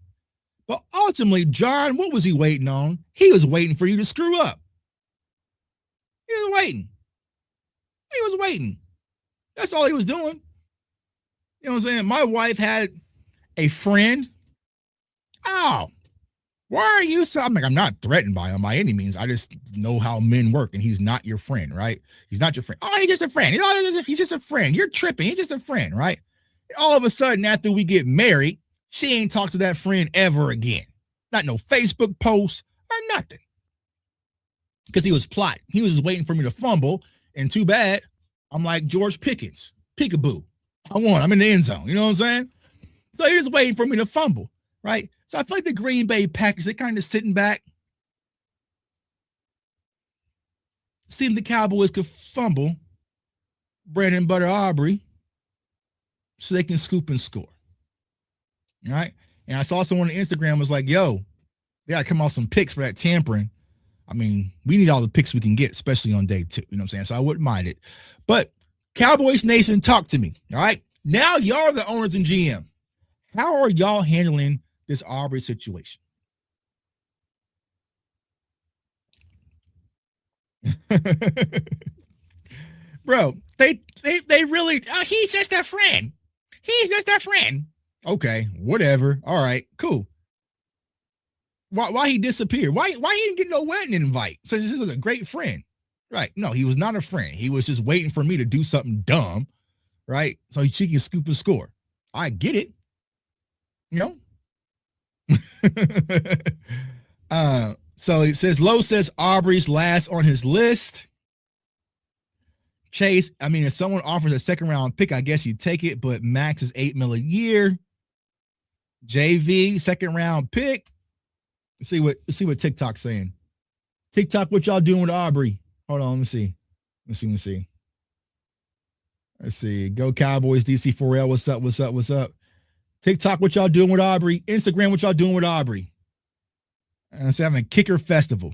But ultimately, John, what was he waiting on? He was waiting for you to screw up. He was waiting. He was waiting. That's all he was doing. You know what I'm saying? My wife had a friend. Oh, why are you so? I'm not threatened by him by any means. I just know how men work, and he's not your friend, right? He's not your friend. Oh, he's just a friend. He's just a friend. You're tripping. He's just a friend, right? And all of a sudden, after we get married, she ain't talked to that friend ever again. Not no Facebook posts or nothing. Because he was plotting. He was just waiting for me to fumble, and too bad. I'm like George Pickens. Peekaboo. I won. I'm in the end zone. You know what I'm saying? So he's just waiting for me to fumble, right? So I feel like the Green Bay Packers, they're kind of sitting back, seeing the Cowboys could fumble Brandon Butter Aubrey so they can scoop and score. All right? And I saw someone on Instagram was like, yo, they got to come out some picks for that tampering. I mean, we need all the picks we can get, especially on day 2. You know what I'm saying? So I wouldn't mind it. But Cowboys Nation, talk to me. All right? Now y'all are the owners and GM. How are y'all handling this Aubrey situation? Bro, they really, he's just a friend. He's just a friend. Okay, whatever. All right, cool. Why he disappeared? Why he didn't get no wedding invite? So this is a great friend. Right. No, he was not a friend. He was just waiting for me to do something dumb, right? So she can scoop and score. I get it. You know? So it says Lowe says Aubrey's last on his list. Chase, I mean, if someone offers a second round pick, I guess you take it, but Maxx is $8 million a year. JV, second round pick. Let's see what TikTok's saying. TikTok, what y'all doing with Aubrey? Hold on, let me see. Let's see. Go Cowboys, DC4L. What's up? TikTok, what y'all doing with Aubrey? Instagram, what y'all doing with Aubrey? And it's having a kicker festival.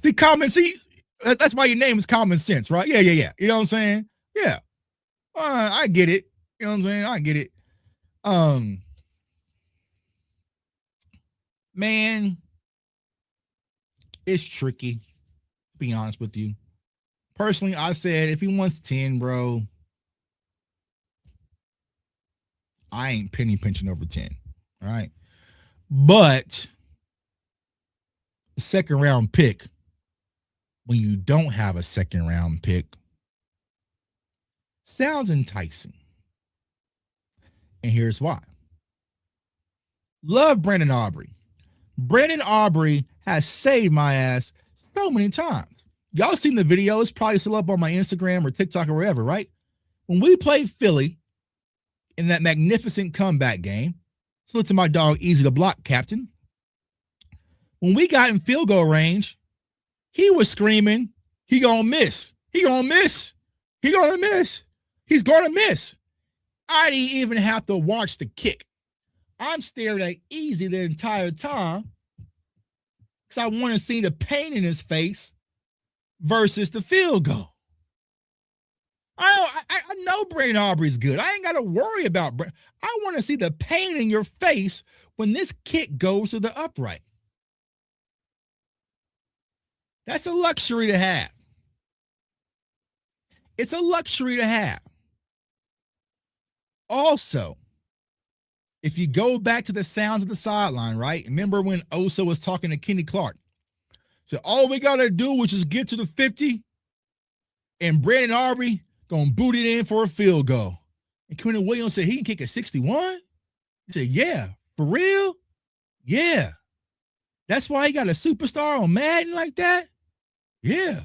The common, see, that's why your name is Common Sense, right? Yeah. You know what I'm saying? Yeah. I get it. You know what I'm saying? I get it. Man, it's tricky, to be honest with you. Personally, I said if he wants 10, bro, I ain't penny pinching over 10. All right. But second round pick when you don't have a second round pick sounds enticing. And here's why. Love Brandon Aubrey. Brandon Aubrey has saved my ass so many times. Y'all seen the video. It's probably still up on my Instagram or TikTok or wherever, right? When we played Philly in that magnificent comeback game, salute to my dog, Easy to Block Captain. When we got in field goal range, he was screaming, he gonna miss. He gonna miss. He gonna miss. He's gonna miss. I didn't even have to watch the kick. I'm staring at Easy the entire time because I want to see the pain in his face versus the field goal. I know Brandon Aubrey's good. I ain't got to worry about Brandon. I want to see the pain in your face when this kick goes to the upright. That's a luxury to have. It's a luxury to have. Also, if you go back to the sounds of the sideline, right? Remember when Osa was talking to Kenny Clark? So all we got to do is just get to the 50 and Brandon Aubrey going to boot it in for a field goal. And Quentin Williams said he can kick a 61. He said, yeah, for real? Yeah. That's why he got a superstar on Madden like that? Yeah.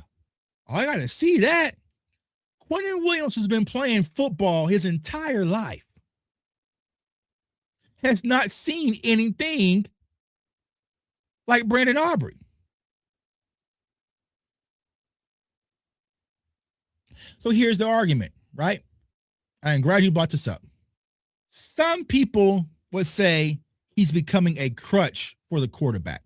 Oh, I got to see that. Quentin Williams has been playing football his entire life. Has not seen anything like Brandon Aubrey. So here's the argument, right? I'm glad you brought this up. Some people would say he's becoming a crutch for the quarterback.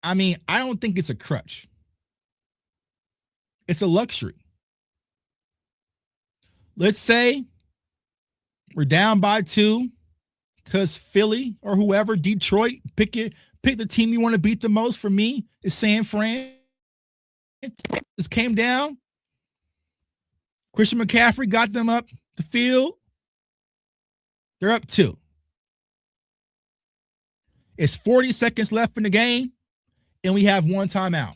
I mean, I don't think it's a crutch. It's a luxury. Let's say we're down by 2 because Philly or whoever, Detroit, pick the team you want to beat the most. For me, is San Fran. Just came down. Christian McCaffrey got them up the field. They're up 2. It's 40 seconds left in the game, and we have one timeout.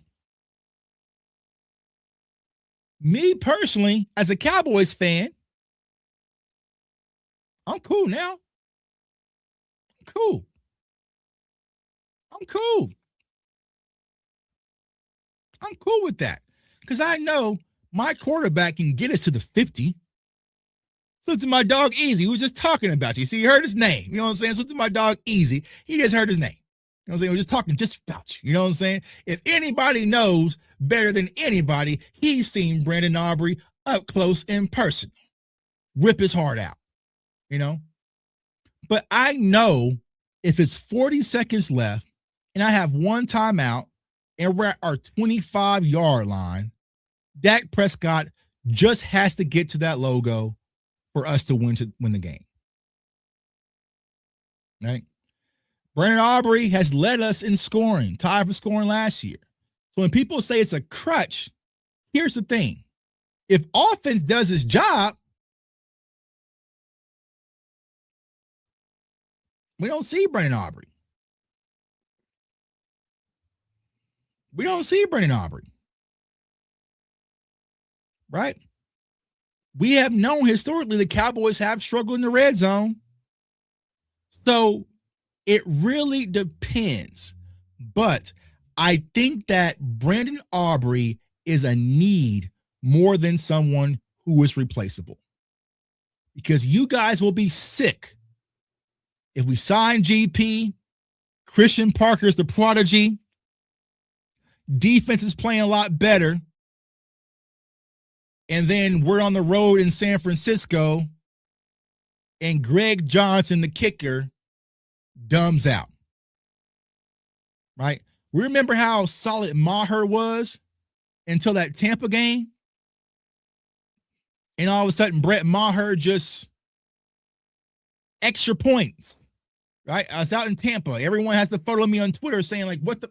Me personally, as a Cowboys fan, I'm cool now. I'm cool. I'm cool with that because I know my quarterback can get us to the 50. So to my dog Easy, who was just talking about you. See, you heard his name. You know what I'm saying? So to my dog Easy, he just heard his name. You know what I'm saying? We're just talking just about you. You know what I'm saying? If anybody knows better than anybody, he's seen Brandon Aubrey up close in person. Rip his heart out, you know? But I know if it's 40 seconds left and I have one timeout and we're at our 25-yard line, Dak Prescott just has to get to that logo for us to win the game. Right? Brandon Aubrey has led us in scoring, tied for scoring last year. So when people say it's a crutch, here's the thing. If offense does its job, we don't see Brandon Aubrey. We don't see Brandon Aubrey. Right? We have known historically the Cowboys have struggled in the red zone. So it really depends. But I think that Brandon Aubrey is a need more than someone who is replaceable. Because you guys will be sick if we sign GP, Christian Parker's the prodigy, defense is playing a lot better, and then we're on the road in San Francisco, and Greg Johnson, the kicker, dumbs out. Right? Remember how solid Maher was until that Tampa game? And all of a sudden, Brett Maher just extra points. Right? I was out in Tampa. Everyone has to follow me on Twitter saying, like, what the,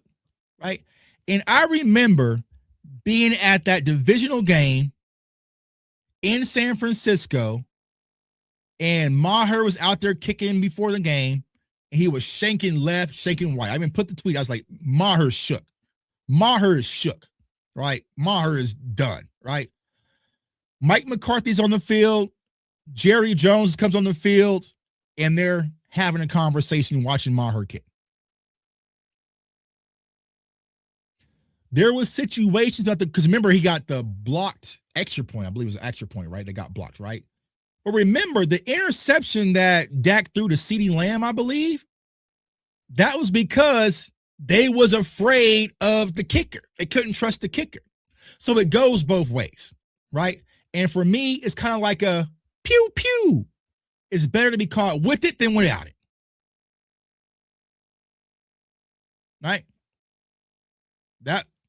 right? And I remember being at that divisional game in San Francisco, and Maher was out there kicking before the game, And he was shanking left, shaking right. I even put the tweet. I was like, Maher shook. Maher is shook, right? Maher is done, right? Mike McCarthy's on the field. Jerry Jones comes on the field, and they're having a conversation watching Maher kick. There was situations because remember, he got the blocked extra point. I believe it was an extra point, right? They got blocked, right? But remember, the interception that Dak threw to CeeDee Lamb, I believe, that was because they was afraid of the kicker. They couldn't trust the kicker. So it goes both ways, right? And for me, it's kind of like a pew, pew. It's better to be caught with it than without it. Right?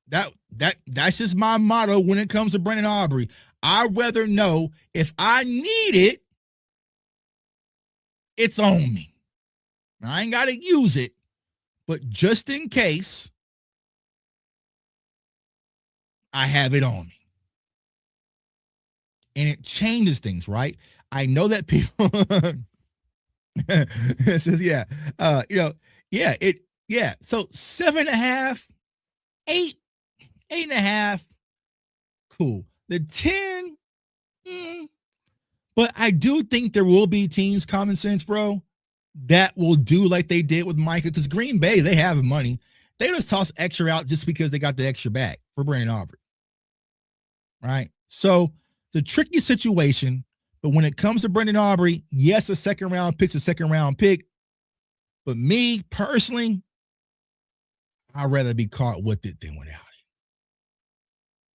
That's just my motto when it comes to Brandon Aubrey. I'd rather know if I need it, it's on me. I ain't got to use it, but just in case, I have it on me. And it changes things, right? I know that people it says, yeah, So 7.5, 8, 8.5, cool. The 10, but I do think there will be teams, common sense, bro, that will do like they did with Micah, because Green Bay, they have money. They just toss extra out just because they got the extra bag for Brandon Aubrey. Right? So it's a tricky situation, but when it comes to Brandon Aubrey, yes, a second round pick's a second round pick. But me personally, I'd rather be caught with it than without it.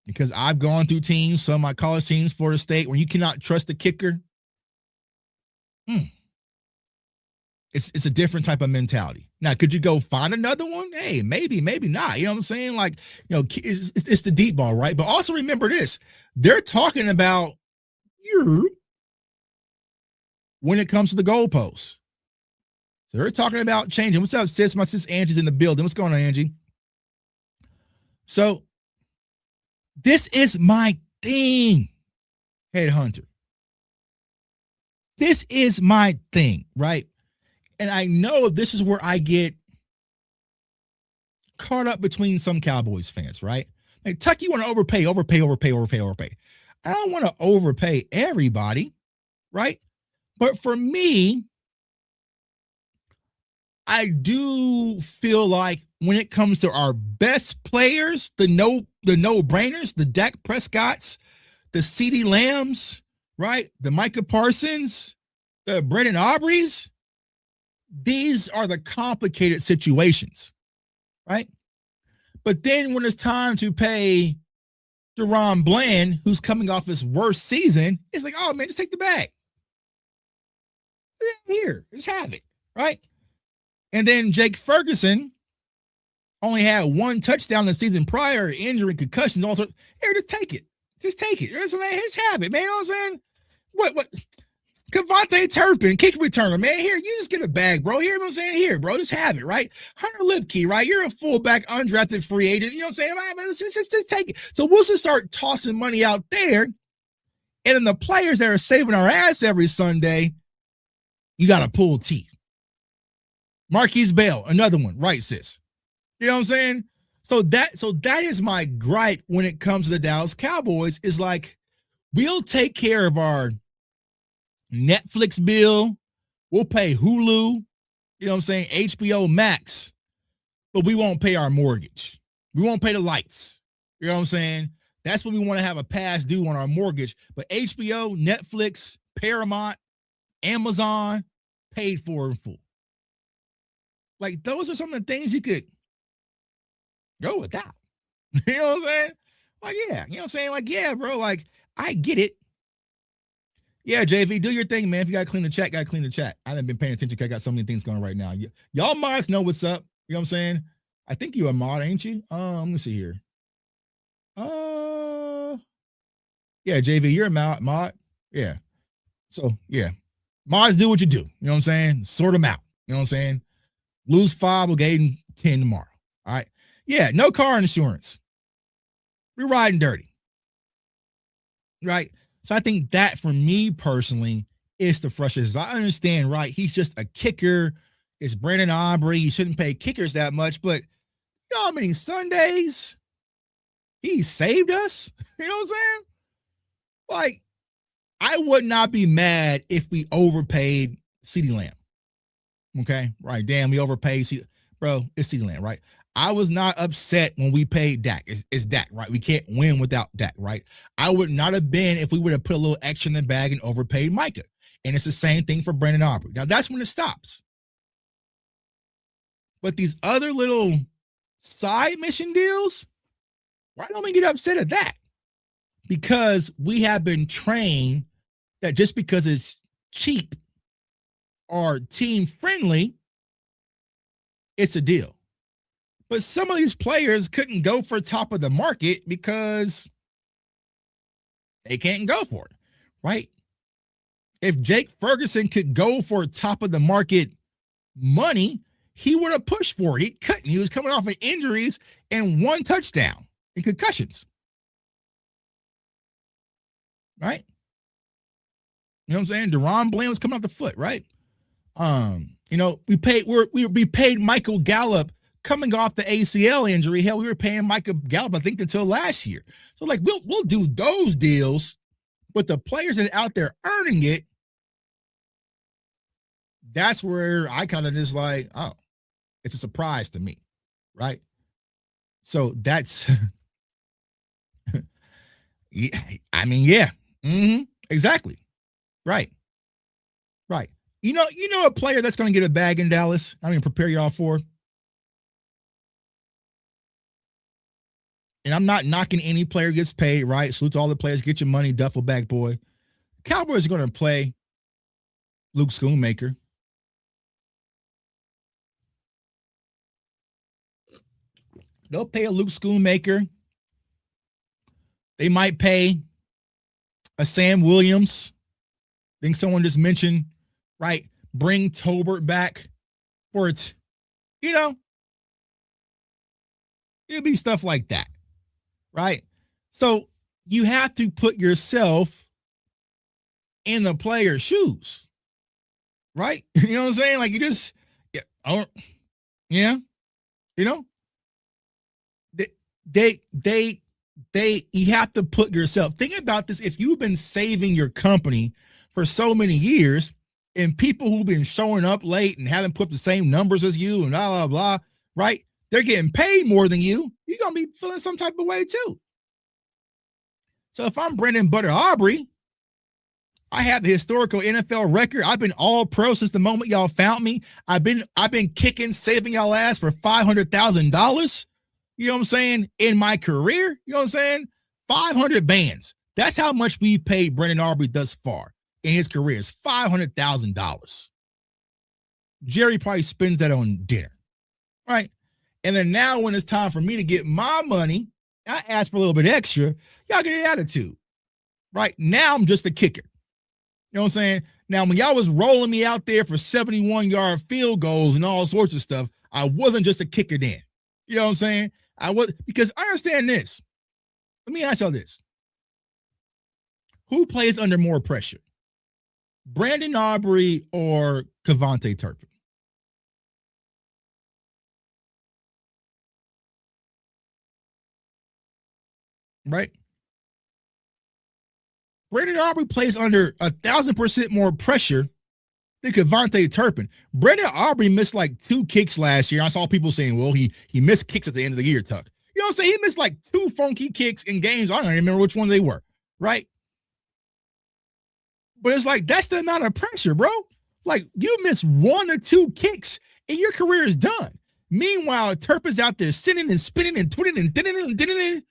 Because I've gone through teams, some of my college teams, Florida State, where you cannot trust the kicker. It's a different type of mentality. Now, could you go find another one? Hey, maybe not. You know what I'm saying? Like, it's the deep ball, right? But also remember this. They're talking about you when it comes to the goalposts. So they're talking about changing. What's up, sis? My sis Angie's in the building. What's going on, Angie? So this is my thing, Headhunter. This is my thing, right? And I know this is where I get caught up between some Cowboys fans, right? Like, Tuck, you want to overpay. I don't want to overpay everybody, right? But for me, I do feel like when it comes to our best players, the no-brainers, the Dak Prescotts, the CeeDee Lambs, right? The Micah Parsons, the Brandon Aubreys, these are the complicated situations, right? But then when it's time to pay DaRon Bland, who's coming off his worst season, it's like, oh, man, just take the bag. Here, just have it, right? And then Jake Ferguson only had one touchdown the season prior, injury, concussions, all sorts. Here, just take it. Just take it. Just have it, man. You know what I'm saying? What? Kavontae Turpin, kick returner, man. Here, you just get a bag, bro. Here, you know what I'm saying? Here, bro, just have it, right? Hunter Lipke, right? You're a fullback, undrafted free agent. You know what I'm saying? Just take it. So we'll just start tossing money out there. And then the players that are saving our ass every Sunday, you got to pull teeth. Marquise Bell, another one, right, sis? You know what I'm saying? So that is my gripe when it comes to the Dallas Cowboys, is like, we'll take care of our Netflix bill, we'll pay Hulu, you know what I'm saying, HBO Max, but we won't pay our mortgage. We won't pay the lights. You know what I'm saying? That's what we want to have a past due on our mortgage. But HBO, Netflix, Paramount, Amazon, paid for in full. Like, those are some of the things you could go without. You know what I'm saying? Like, yeah, you know what I'm saying? Like, yeah, bro, like, I get it. Yeah, JV, do your thing, man. If you got to clean the chat, clean the chat. I haven't been paying attention because I got so many things going on right now. Y'all mods know what's up. You know what I'm saying? I think you a mod, ain't you? Let me see here. Yeah, JV, you're a mod. Yeah. So, yeah. Mods, do what you do. You know what I'm saying? Sort them out. You know what I'm saying? Lose 5, we'll gain 10 tomorrow. All right. Yeah, no car insurance. We're riding dirty. Right? So I think that, for me personally, is the frustration. I understand, right? He's just a kicker It's Brandon Aubrey. You shouldn't pay kickers that much, but you know how many Sundays he saved us? You know what I'm saying? Like, I would not be mad if we overpaid CeeDee Lamb. Okay, right? Damn, we overpaid. Bro, it's CeeDee Lamb, right? I was not upset when we paid Dak. It's Dak, right? We can't win without Dak, right? I would not have been if we would have put a little extra in the bag and overpaid Micah. And it's the same thing for Brandon Aubrey. Now, that's when it stops. But these other little side mission deals, why don't we get upset at that? Because we have been trained that just because it's cheap or team friendly, it's a deal. But some of these players couldn't go for top of the market because they can't go for it, right? If Jake Ferguson could go for top of the market money, he would have pushed for it. He couldn't. He was coming off of injuries and 1 touchdown and concussions. Right? You know what I'm saying? Deron Bland was coming off the foot, right? You know, we paid Michael Gallup coming off the ACL injury. Hell, we were paying Michael Gallup, I think, until last year. So, like, we'll do those deals, but the players that are out there earning it, that's where I kind of just like, oh, it's a surprise to me, right? So that's, yeah, I mean, yeah, exactly, right. You know a player that's going to get a bag in Dallas. I mean, prepare y'all for. And I'm not knocking any player gets paid, right? Salute to all the players. Get your money, duffel bag boy. Cowboys are going to play Luke Schoonmaker. They'll pay a Luke Schoonmaker. They might pay a Sam Williams. I think someone just mentioned, right? Bring Tolbert back for it. You know, it'll be stuff like that, right? So you have to put yourself in the player's shoes, right? You know what I'm saying? Like, you just, yeah, you know, you have to put yourself. Think about this. If you've been saving your company for so many years, and people who've been showing up late and haven't put the same numbers as you and blah, blah, blah, right? They're getting paid more than you. You're going to be feeling some type of way too. So if I'm Brendan Butter Aubrey, I have the historical NFL record. I've been all pro since the moment y'all found me. I've been kicking, saving y'all ass for $500,000. You know what I'm saying? In my career, you know what I'm saying? 500 bands. That's how much we paid Brendan Aubrey thus far in his career. Is $500,000. Jerry probably spends that on dinner, right? And then now when it's time for me to get my money, I ask for a little bit extra. Y'all get an attitude, right? Now I'm just a kicker. You know what I'm saying? Now, when y'all was rolling me out there for 71-yard field goals and all sorts of stuff, I wasn't just a kicker then. You know what I'm saying? I was, because I understand this. Let me ask y'all this. Who plays under more pressure? Brandon Aubrey or Kevontae Turpin? Right? Brandon Aubrey plays under 1,000% more pressure than Kevontae Turpin. Brandon Aubrey missed like 2 kicks last year. I saw people saying, well, he missed kicks at the end of the year, Tuck. You know what I'm saying? He missed like 2 funky kicks in games. I don't even remember which ones they were, right? But it's like, that's the amount of pressure, bro. Like, you miss 1 or 2 kicks and your career is done. Meanwhile, Turpin's out there sitting and spinning and twitting and ding,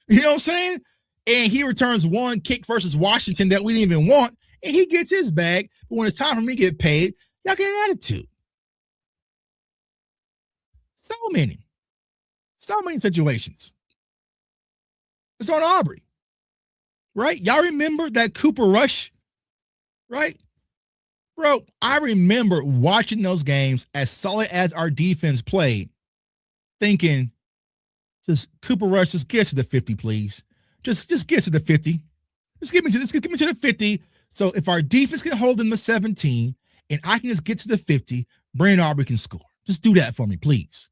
you know what I'm saying? And he returns 1 kick versus Washington that we didn't even want, and he gets his bag. But when it's time for me to get paid, y'all get an attitude. So many situations. It's on Aubrey, right? Y'all remember that Cooper Rush, right? Bro, I remember watching those games as solid as our defense played, thinking, just Cooper Rush, just get to the 50, please. Just get to the 50. Just give me to the 50. So if our defense can hold them to 17 and I can just get to the 50, Brandon Aubrey can score. Just do that for me, please.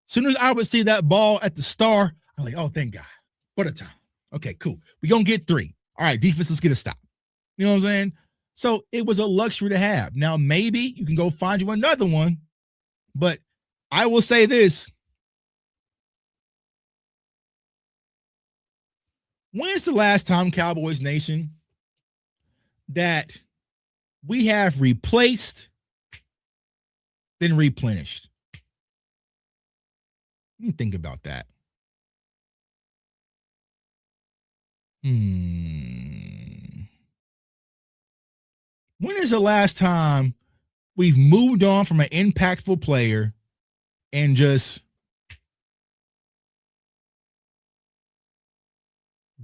As soon as I would see that ball at the star, I'm like, oh, thank God. What a time. Okay, cool. We're going to get 3. All right, defense, let's get a stop. You know what I'm saying? So it was a luxury to have. Now, maybe you can go find you another one, but I will say this. When's the last time, Cowboys Nation, that we have replaced, then replenished? Let me think about that. When is the last time we've moved on from an impactful player and just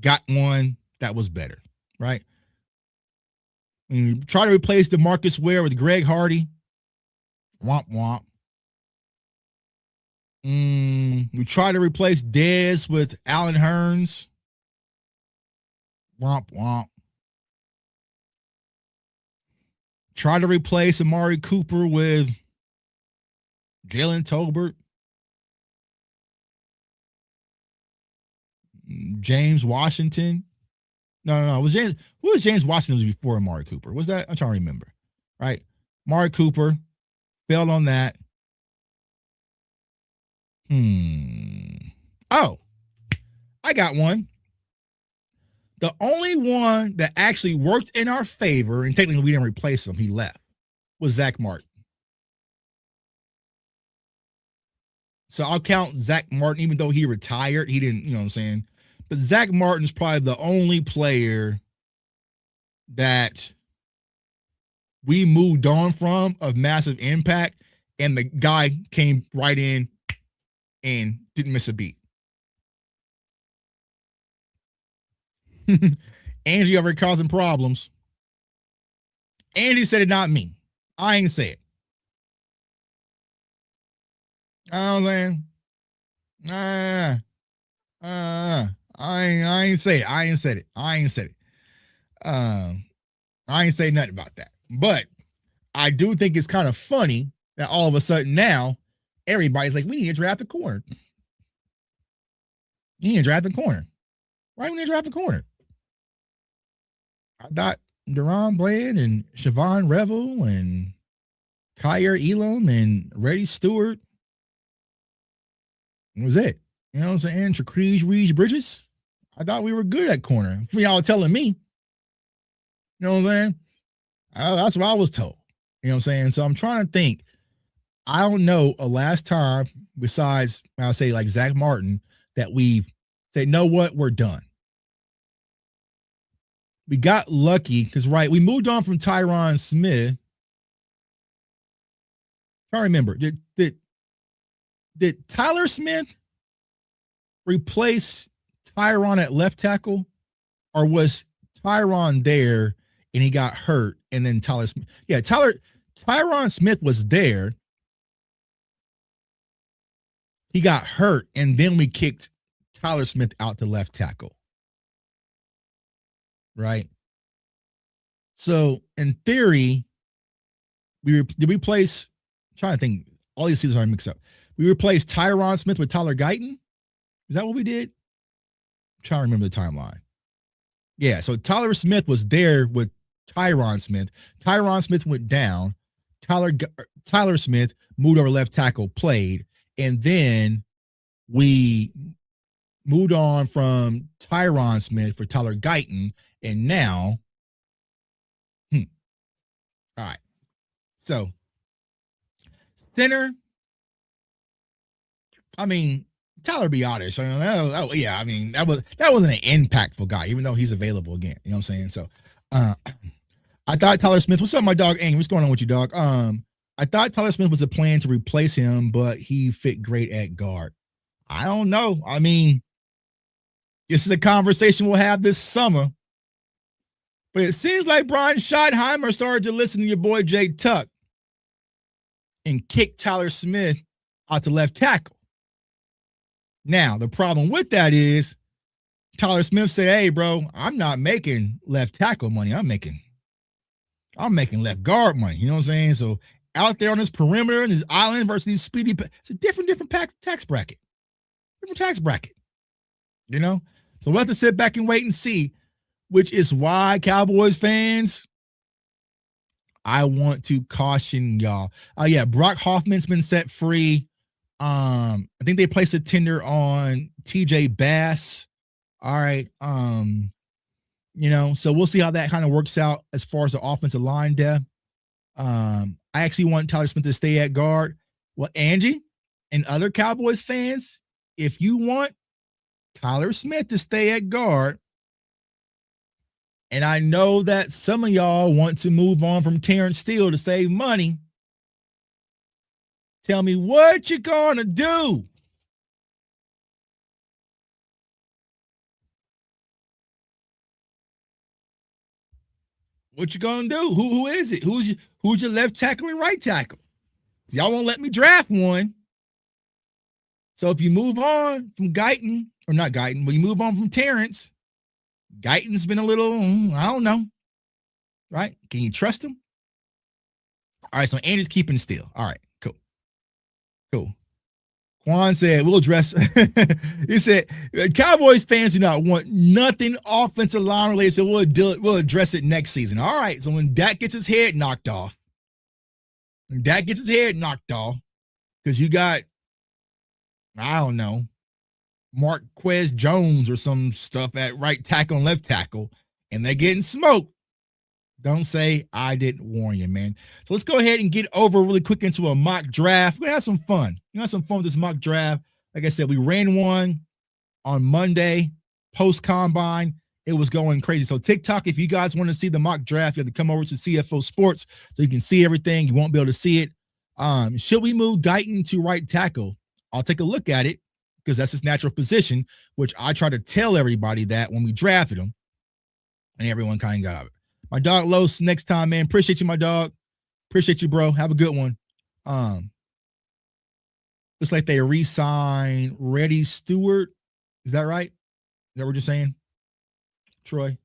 got one that was better, right? When you try to replace DeMarcus Ware with Greg Hardy, womp womp. We try to replace Dez with Allen Hurns, womp womp. Try to replace Amari Cooper with Jalen Tolbert, James Washington. No. It was James. Who was James Washington before Amari Cooper? Was that? I'm trying to remember. Right. Amari Cooper failed on that. Oh, I got one. The only one that actually worked in our favor, and technically we didn't replace him, he left, was Zach Martin. So I'll count Zach Martin, even though he retired. He didn't, you know what I'm saying? But Zach Martin's probably the only player that we moved on from of massive impact, and the guy came right in and didn't miss a beat. Angie over causing problems. Angie said it, not me. I ain't say it. You know what I'm saying? I ain't say it. I ain't said it. I ain't said it. I ain't say nothing about that. But I do think it's kind of funny that all of a sudden now everybody's like, we need to draft a corner. You need to draft a corner. Why do we need to draft a corner? I thought Deron Bland and Siobhan Revel and Kyer Elam and Reddy Stewart. That was it. You know what I'm saying? Tracrees Reed Bridges. I thought we were good at corner. Y'all telling me. You know what I'm saying? That's what I was told. You know what I'm saying? So I'm trying to think. I don't know a last time besides, I'll say like Zach Martin, that we've said, know what, we're done. We got lucky because, right, we moved on from Tyron Smith. I remember, did Tyler Smith replace Tyron at left tackle, or was Tyron there and he got hurt and then Tyler Smith? Yeah, Tyron Smith was there. He got hurt and then we kicked Tyler Smith out to left tackle. Right. So in theory, did we place? I'm trying to think. All these seasons are mixed up. We replaced Tyron Smith with Tyler Guyton. Is that what we did? I'm trying to remember the timeline. Yeah. So Tyler Smith was there with Tyron Smith. Tyron Smith went down. Tyler Smith moved over left tackle, played, and then we moved on from Tyron Smith for Tyler Guyton. And now, all right. So, center, I mean, Tyler Biotis. Yeah, I mean, that wasn't an impactful guy, even though he's available again. You know what I'm saying? So, I thought Tyler Smith. What's up, my dog? Ang, what's going on with you, dog? I thought Tyler Smith was a plan to replace him, but he fit great at guard. I don't know. I mean, this is a conversation we'll have this summer. But it seems like Brian Schottenheimer started to listen to your boy Jay Tuck and kick Tyler Smith out to left tackle. Now, the problem with that is Tyler Smith said, hey, bro, I'm not making left tackle money. I'm making left guard money. You know what I'm saying? So out there on this perimeter and this island versus these speedy. It's a different tax bracket. Different tax bracket. You know? So we'll have to sit back and wait and see, which is why, Cowboys fans, I want to caution y'all. Yeah, Brock Hoffman's been set free. I think they placed a tender on TJ Bass. All right. So we'll see how that kind of works out as far as the offensive line depth. I actually want Tyler Smith to stay at guard. Well, Angie and other Cowboys fans, if you want Tyler Smith to stay at guard, and I know that some of y'all want to move on from Terrence Steele to save money, tell me what you're going to do. What you going to do? Who is it? Who's your left tackle and right tackle? Y'all won't let me draft one. So if you move on from Guyton, or not Guyton, but you move on from Terrence, Guyton's been a little, I don't know. Right? Can you trust him? All right, so Andy's keeping Steele. All right, cool. Quan said, we'll address. He said, Cowboys fans do not want nothing offensive line related, so we'll address it next season. All right, so when Dak gets his head knocked off, because you got, I don't know, Marquez Jones or some stuff at right tackle and left tackle, and they're getting smoked, don't say I didn't warn you, man. So let's go ahead and get over really quick into a mock draft. We're going to have some fun. We're going to have some fun with this mock draft. Like I said, we ran one on Monday, post-combine. It was going crazy. So TikTok, if you guys want to see the mock draft, you have to come over to CFO Sports so you can see everything. You won't be able to see it. Should we move Guyton to right tackle? I'll take a look at it because that's his natural position, which I try to tell everybody that when we drafted him, and everyone kind of got out of it. My dog Los, next time, man. Appreciate you, my dog. Appreciate you, bro. Have a good one. Looks like they re-signed Reddy Stewart. Is that right? Is that what you're saying, Troy?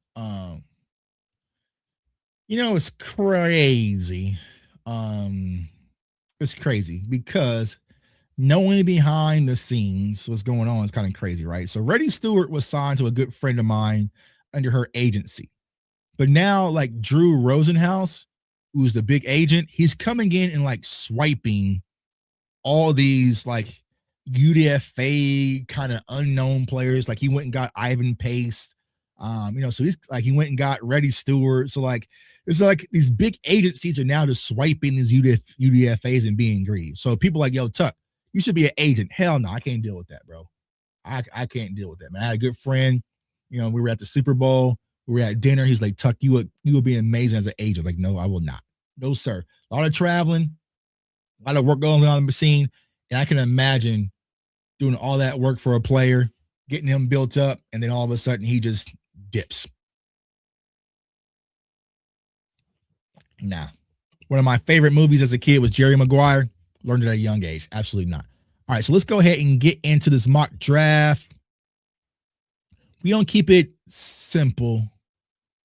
It's crazy. It's crazy because knowing behind the scenes what's going on is kind of crazy, right? So Reddy Stewart was signed to a good friend of mine under her agency. But now, like Drew Rosenhaus, who's the big agent, he's coming in and like swiping all these like UDFA kind of unknown players. Like he went and got Ivan Pace. So he's like he went and got Reddy Stewart. So like it's like these big agencies are now just swiping these UDFAs and being greedy. So people like, yo, Tuck, you should be an agent. Hell no, I can't deal with that, bro. I can't deal with that, man. I had a good friend. We were at the Super Bowl. We were at dinner. He's like, Tuck, you would be amazing as an agent. Like, no, I will not. No, sir. A lot of traveling, a lot of work going on the machine. And I can imagine doing all that work for a player, getting him built up, and then all of a sudden he just dips. Nah. One of my favorite movies as a kid was Jerry Maguire. Learned it at a young age. Absolutely not. All right, so let's go ahead and get into this mock draft. We don't keep it simple.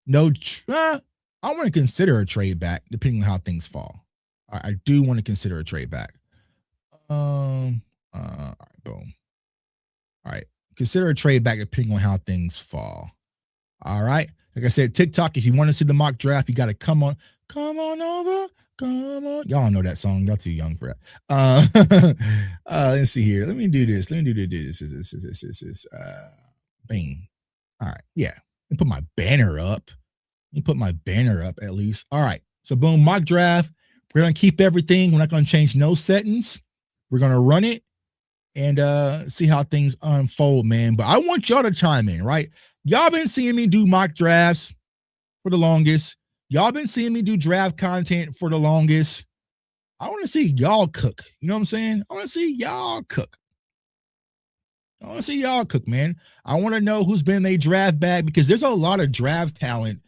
No, I want to consider a trade back depending on how things fall. I do want to consider a trade back. All right, boom. All right, consider a trade back depending on how things fall. All right, like I said, TikTok. If you want to see the mock draft, you got to come on over, come on. Y'all know that song. Y'all too young for that. Let's see here. Let me do this. This. Bing. All right, yeah. Let me put my banner up. At least. All right. So boom, mock draft. We're gonna keep everything. We're not gonna change no settings. We're gonna run it and see how things unfold, man. But I want y'all to chime in, right? Y'all been seeing me do mock drafts for the longest. Y'all been seeing me do draft content for the longest. I want to see y'all cook. You know what I'm saying? I want to see y'all cook. Man. I want to know who's been a draft bag because there's a lot of draft talent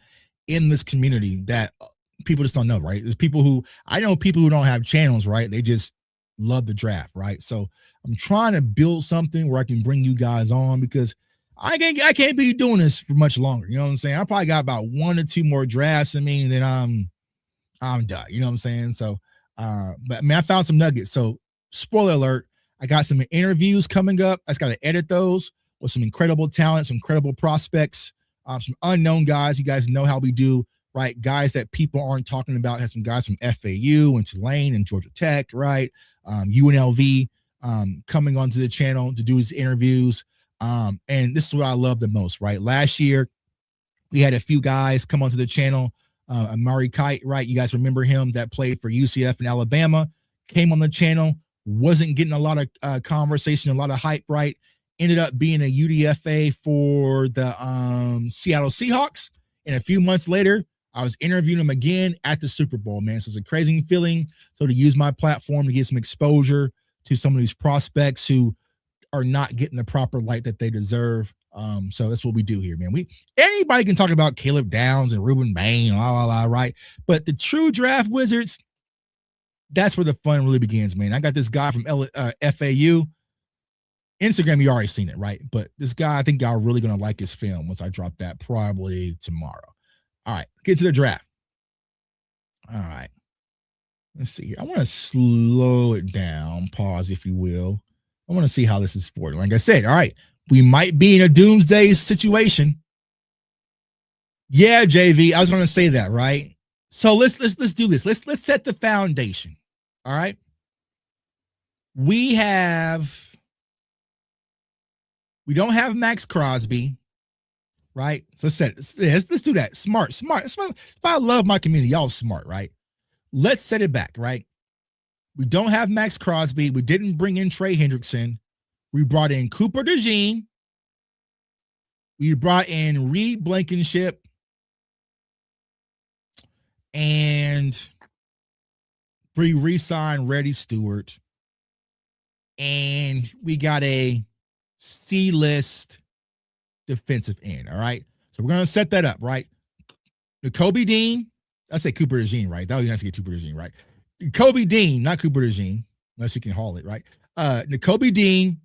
in this community that people just don't know, right? There's people who don't have channels, right? They just love the draft, right? So I'm trying to build something where I can bring you guys on because I can't be doing this for much longer. You know what I'm saying? I probably got about 1 or 2 more drafts in me, and then I'm done. You know what I'm saying? So But man, I found some nuggets. So spoiler alert, I got some interviews coming up. I just got to edit those with some incredible talent, some incredible prospects, some unknown guys. You guys know how we do, right? Guys that people aren't talking about. Have some guys from FAU and Tulane and Georgia Tech, right? UNLV coming onto the channel to do his interviews. And this is what I love the most, right? Last year, we had a few guys come onto the channel. Amari Kite, right? You guys remember him that played for UCF in Alabama, came on the channel, wasn't getting a lot of conversation, a lot of hype, right? Ended up being a UDFA for the Seattle Seahawks. And a few months later, I was interviewing him again at the Super Bowl, man. So it's a crazy feeling. So to use my platform to get some exposure to some of these prospects who are not getting the proper light that they deserve. So that's what we do here, man. Anybody can talk about Caleb Downs and Ruben Bain, right? But the true draft wizards, that's where the fun really begins, man. I got this guy from FAU. Instagram, you already seen it, right? But this guy, I think y'all are really going to like his film once I drop that probably tomorrow. All right, get to the draft. All right. Let's see here. I want to slow it down, pause, if you will. I want to see how this is for you. Like I said, all right, we might be in a doomsday situation. Yeah, JV, I was going to say that, right? So let's do this. Let's set the foundation. All right. We don't have Maxx Crosby, right? So let's do that. Smart. If I love my community, y'all smart, right? Let's set it back, right? We don't have Maxx Crosby. We didn't bring in Trey Hendrickson. We brought in Cooper DeJean. We brought in Reed Blankenship. And we re-signed Reddy Stewart. And we got a C-list defensive end, all right? So we're going to set that up, right? Nakobe Dean. I say Cooper DeJean, right? That would be nice to get Cooper DeJean, right? Kobe Dean, not Cooper DeJean, unless you can haul it, right? Nakobe Dean,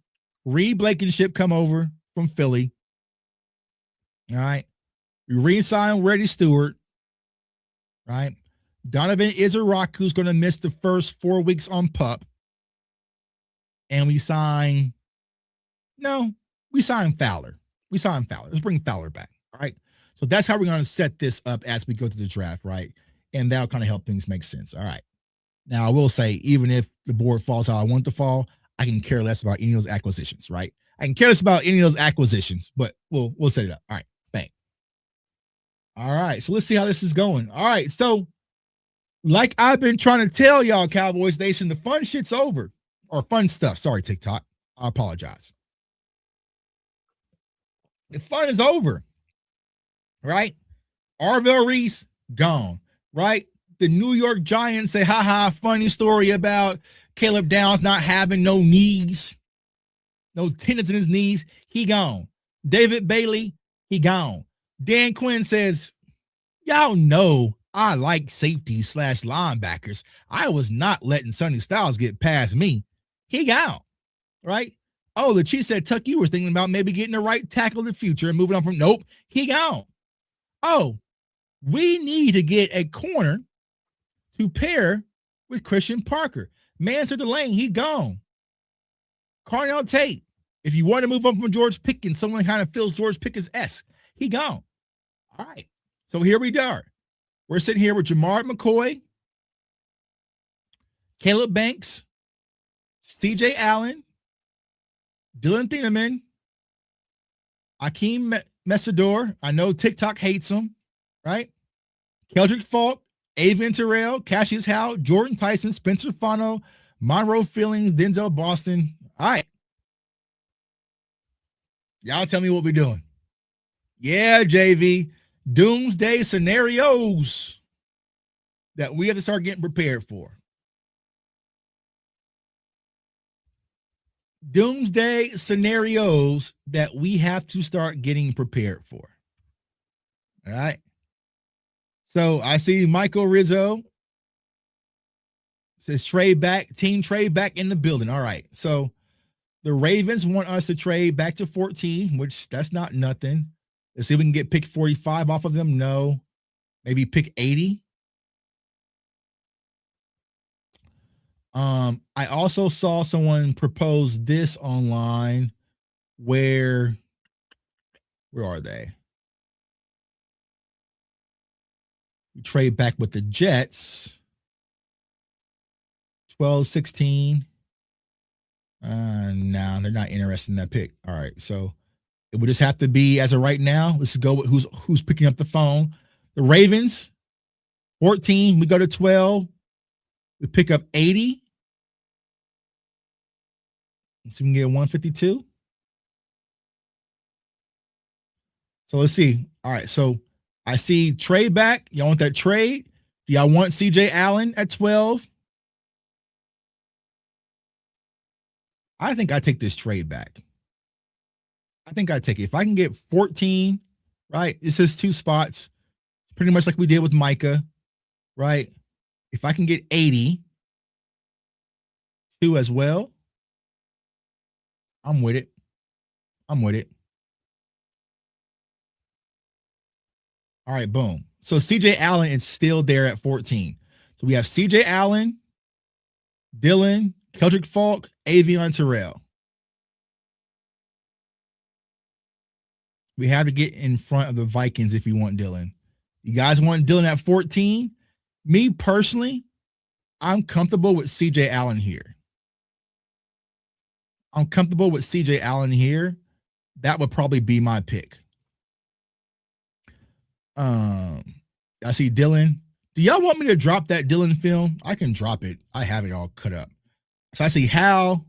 Reed Blankenship come over from Philly. All right. We re-signed Reddy Stewart, right? Donovan Izaraku's going to miss the first 4 weeks on PUP. And we signed Fowler. Let's bring Fowler back, all right? So that's how we're going to set this up as we go to the draft, right? And that'll kind of help things make sense, all right? Now, I will say, even if the board falls how I want it to fall, I can care less about any of those acquisitions, right? I can care less about any of those acquisitions, but we'll set it up. All right, bang. All right, so let's see how this is going. All right, so like I've been trying to tell y'all, Cowboys Nation, the fun shit's over. Or fun stuff. Sorry, TikTok. I apologize. The fun is over, right? Arvell Reese, gone, right? The New York Giants say, funny story about Caleb Downs not having no knees, no tendons in his knees. He gone. David Bailey, he gone. Dan Quinn says, y'all know I like safety / linebackers. I was not letting Sonny Styles get past me. He gone, right? Oh, the Chiefs said, Tuck, you were thinking about maybe getting the right tackle in the future and moving on from, nope, he gone. Oh, we need to get a corner to pair with Christian Parker. Mansur Delane, he gone. Carnell Tate, if you want to move up from George Pickens, someone kind of feels George Pickens-esque, he gone. All right, so here we are. We're sitting here with Jamard McCoy, Caleb Banks, CJ Allen, Dylan Thieneman, Akeem Messador. I know TikTok hates him, right? Keldrick Falk, Avon Terrell, Cassius Howe, Jordan Tyson, Spencer Fano, Monroe Fillings, Denzel Boston. All right. Y'all tell me what we're doing. Yeah, JV. Doomsday scenarios that we have to start getting prepared for. Doomsday scenarios that we have to start getting prepared for. All right. So I see Michael Rizzo says team trade back in the building. All right. So the Ravens want us to trade back to 14, which that's not nothing. Let's see if we can get pick 45 off of them. No. Maybe pick 80. I also saw someone propose this online where are they? We trade back with the Jets. 12, 16. No, they're not interested in that pick. All right. So it would just have to be as of right now. Let's go with who's picking up the phone. The Ravens, 14. We go to 12. We pick up 80. Let's see if we can get 152. So let's see. All right. So I see trade back. Y'all want that trade? Do y'all want CJ Allen at 12? I think I take this trade back. I think I take it. If I can get 14, right? This is 2 spots, pretty much like we did with Micah, right? If I can get 80, 2 as well, I'm with it. I'm with it. All right, boom. So CJ Allen is still there at 14. So we have CJ Allen, Dylan, Keldrick Falk, Avion Terrell. We have to get in front of the Vikings if you want Dylan. You guys want Dylan at 14? Me personally, I'm comfortable with CJ Allen here. I'm comfortable with CJ Allen here. That would probably be my pick. I see Dylan. Do y'all want me to drop that Dylan film? I can drop it. I have it all cut up. So I see Hal,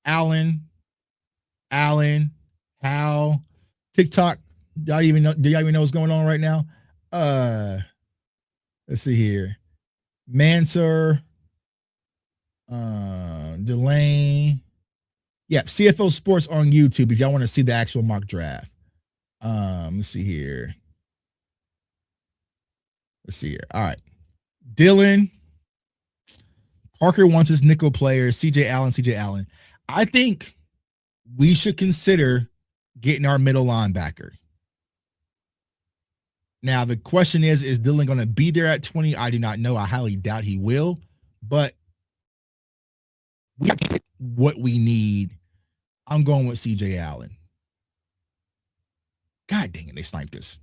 Allen, Hal, TikTok. Do y'all even know what's going on right now? Let's see here. Mansur, Delane. Yeah, CFO Sports on YouTube if y'all want to see the actual mock draft. Let's see here. All right. Dylan. Parker wants his nickel player. CJ Allen. I think we should consider getting our middle linebacker. Now, the question is Dylan going to be there at 20? I do not know. I highly doubt he will. But we get what we need. I'm going with CJ Allen. God dang it, they sniped us.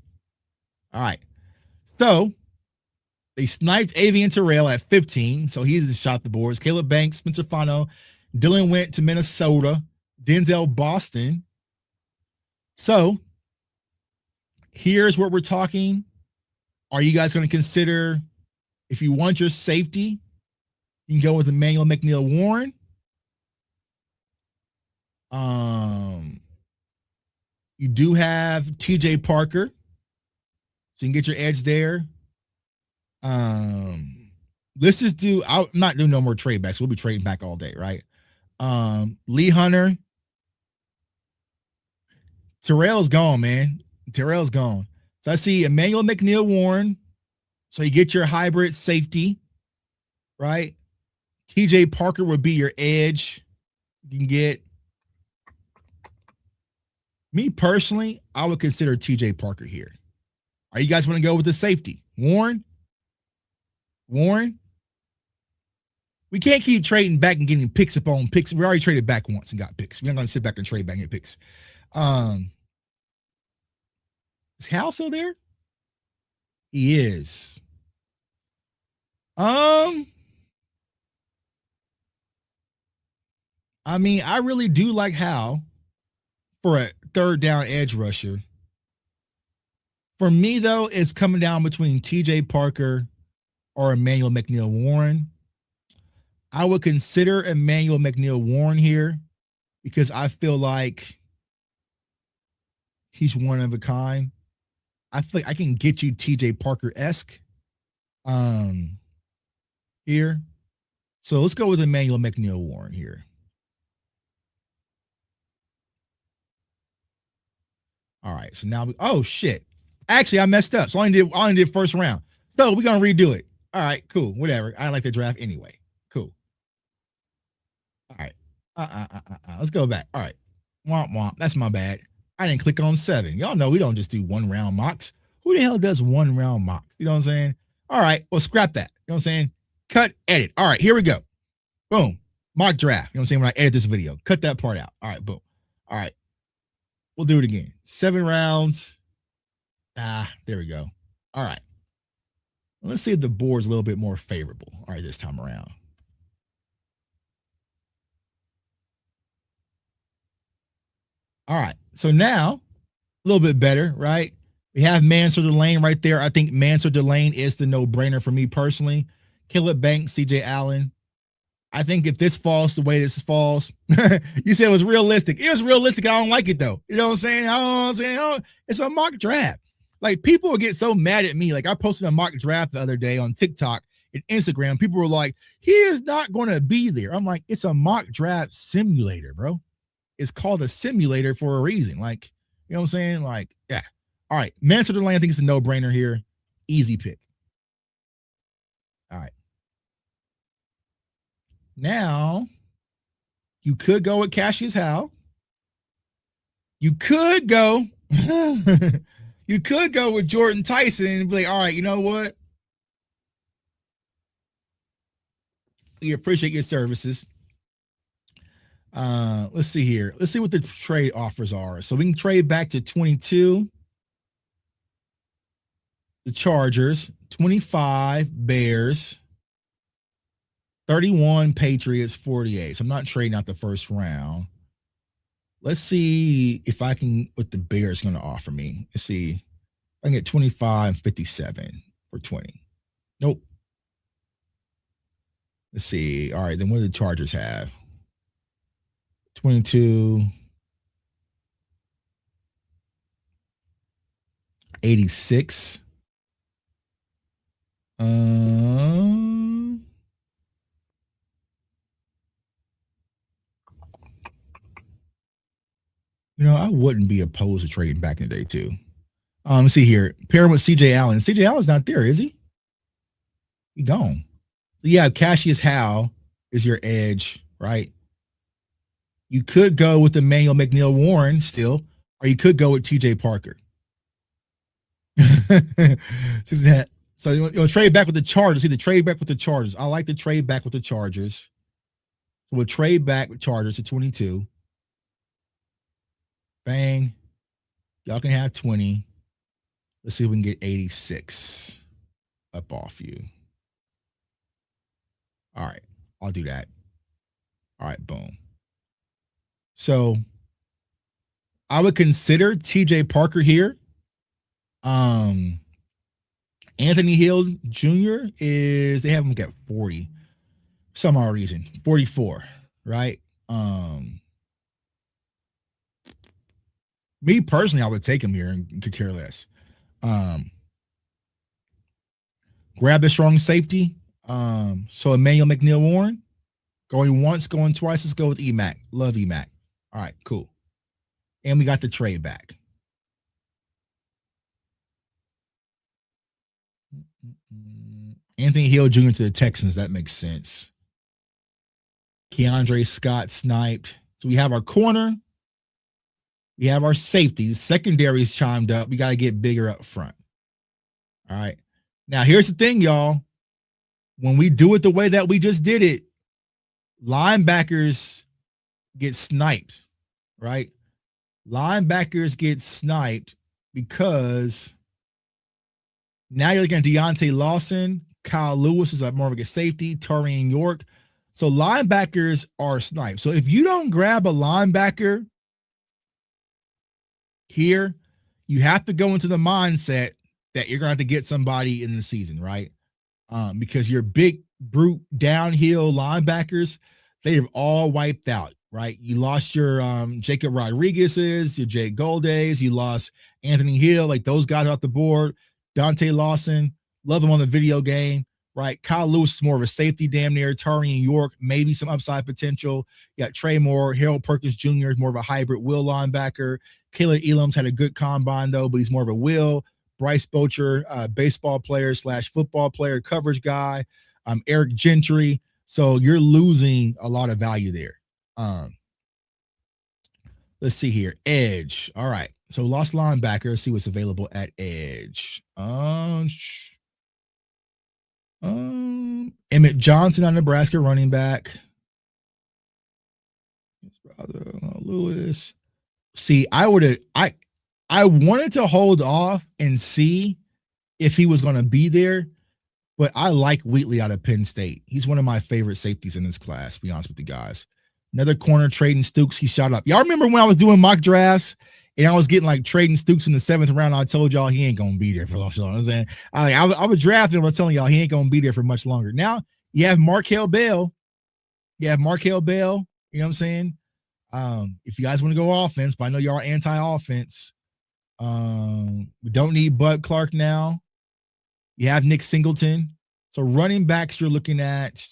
All right. So they sniped Avian Terrell at 15. So he's shot the boards. Caleb Banks, Spencer Fano. Dylan went to Minnesota. Denzel Boston. So here's what we're talking. Are you guys going to consider, if you want your safety, you can go with Emmanuel McNeil Warren. You do have TJ Parker, so you can get your edge there. Let's just do. I'm not doing no more trade backs. We'll be trading back all day, right? Lee Hunter, Terrell's gone, man. Terrell's gone. So I see Emmanuel McNeil Warren. So you get your hybrid safety, right? TJ Parker would be your edge. You can get. Me personally, I would consider TJ Parker here. Are you guys want to go with the safety? Warren? We can't keep trading back and getting picks upon picks. We already traded back once and got picks. We're not going to sit back and trade back and get picks. Is Hal still there? He is. I mean, I really do like Hal for a third down edge rusher. For me, though, it's coming down between TJ Parker or Emmanuel McNeil Warren. I would consider Emmanuel McNeil Warren here because I feel like he's one of a kind. I feel like I can get you TJ Parker-esque here. So let's go with Emmanuel McNeil Warren here. All right, so now oh shit. Actually, I messed up. So I only did first round. So we're gonna redo it. All right, cool. Whatever. I like the draft anyway. Cool. All right. Let's go back. All right. Womp womp. That's my bad. I didn't click on 7. Y'all know we don't just do 1 round mocks. Who the hell does 1 round mocks? You know what I'm saying? All right. Well, scrap that. You know what I'm saying? Cut, edit. All right, here we go. Boom. Mock draft. You know what I'm saying? When I edit this video, cut that part out. All right, boom. All right. We'll do it again. 7 rounds. There we go. All right. Let's see if the board's a little bit more favorable. All right, this time around. All right. So now, a little bit better, right? We have Mansell Delane right there. I think Mansell Delane is the no-brainer for me personally. Caleb Banks, CJ Allen. I think if this falls the way this falls, you said it was realistic. It was realistic. I don't like it though. You know what I'm saying? It's a mock draft. Like people will get so mad at me. Like I posted a mock draft the other day on TikTok and Instagram. People were like, he is not going to be there. I'm like, it's a mock draft simulator, bro. It's called a simulator for a reason. Like, you know what I'm saying? Like, yeah. All right. Mansell Delane, I think it's a no-brainer here. Easy pick. All right. Now, you could go with Cassius Howe. You could go, you could go with Jordan Tyson and be like, all right, you know what? We appreciate your services. Let's see here. Let's see what the trade offers are. So we can trade back to 22. The Chargers, 25 Bears, 31 Patriots, 48. So I'm not trading out the first round. Let's see if I can, what the Bears going to offer me. Let's see. I can get 25, 57 for 20. Nope. Let's see. All right. Then what do the Chargers have? 22, 86. I wouldn't be opposed to trading back in the day too. Let's see here. Pairing with CJ Allen. CJ Allen's not there, is he? He gone. Yeah, Cassius Howe is your edge, right? You could go with Emmanuel McNeil Warren still, or you could go with TJ Parker. So you want to trade back with the Chargers. See the trade back with the Chargers. I like to trade back with the Chargers. So we'll trade back with Chargers to 22. Bang. Y'all can have 20. Let's see if we can get 86 up off you. All right. I'll do that. All right. Boom. So I would consider TJ Parker here. Anthony Hill Jr. they have him at 40. Some odd reason. 44, right? Me personally, I would take him here and could care less. Grab the strong safety. So Emmanuel McNeil Warren. Going once, going twice. Let's go with EMAC. Love EMAC. All right, cool. And we got the trade back. Anthony Hill Jr. to the Texans. That makes sense. Keandre Scott sniped. So we have our corner. We have our safeties. Secondaries chimed up. We got to get bigger up front. All right. Now, here's the thing, y'all. When we do it the way that we just did it, linebackers get sniped, right? Linebackers get sniped because now you're looking at Deontay Lawson. Kyle Lewis is more of a safety. Tarian York. So linebackers are sniped. So if you don't grab a linebacker here, you have to go into the mindset that you're going to have to get somebody in the season, right? Because your big, brute, downhill linebackers, they have all wiped out, right? You lost your Jacob Rodriguez's, your Jake Goldays, you lost Anthony Hill, like those guys are off the board. Dante Lawson, love him on the video game, right? Kyle Lewis is more of a safety damn near. Tarian York, maybe some upside potential. You got Trey Moore. Harold Perkins Jr. is more of a hybrid will linebacker. Caleb Elam's had a good combine, though, but he's more of a will. Bryce Bocher, baseball player / football player, coverage guy. Eric Gentry. So you're losing a lot of value there. Let's see here. Edge. All right. So lost linebacker. Let's see what's available at edge. Emmett Johnson on Nebraska running back. Lewis. See, I wanted to hold off and see if he was going to be there, but I like Wheatley out of Penn State. He's one of my favorite safeties in this class, to be honest with you guys. Another corner, Traden Stukes, he shot up. Y'all remember when I was doing mock drafts and I was getting like Traden Stukes in the 7th round? I told y'all he ain't going to be there for long. You know what I'm saying? I was drafting him. I was telling y'all he ain't going to be there for much longer. Now you have Markel Bell. You know what I'm saying? If you guys want to go offense, but I know y'all are anti-offense. We don't need Bud Clark now. You have Nick Singleton. So running backs you're looking at,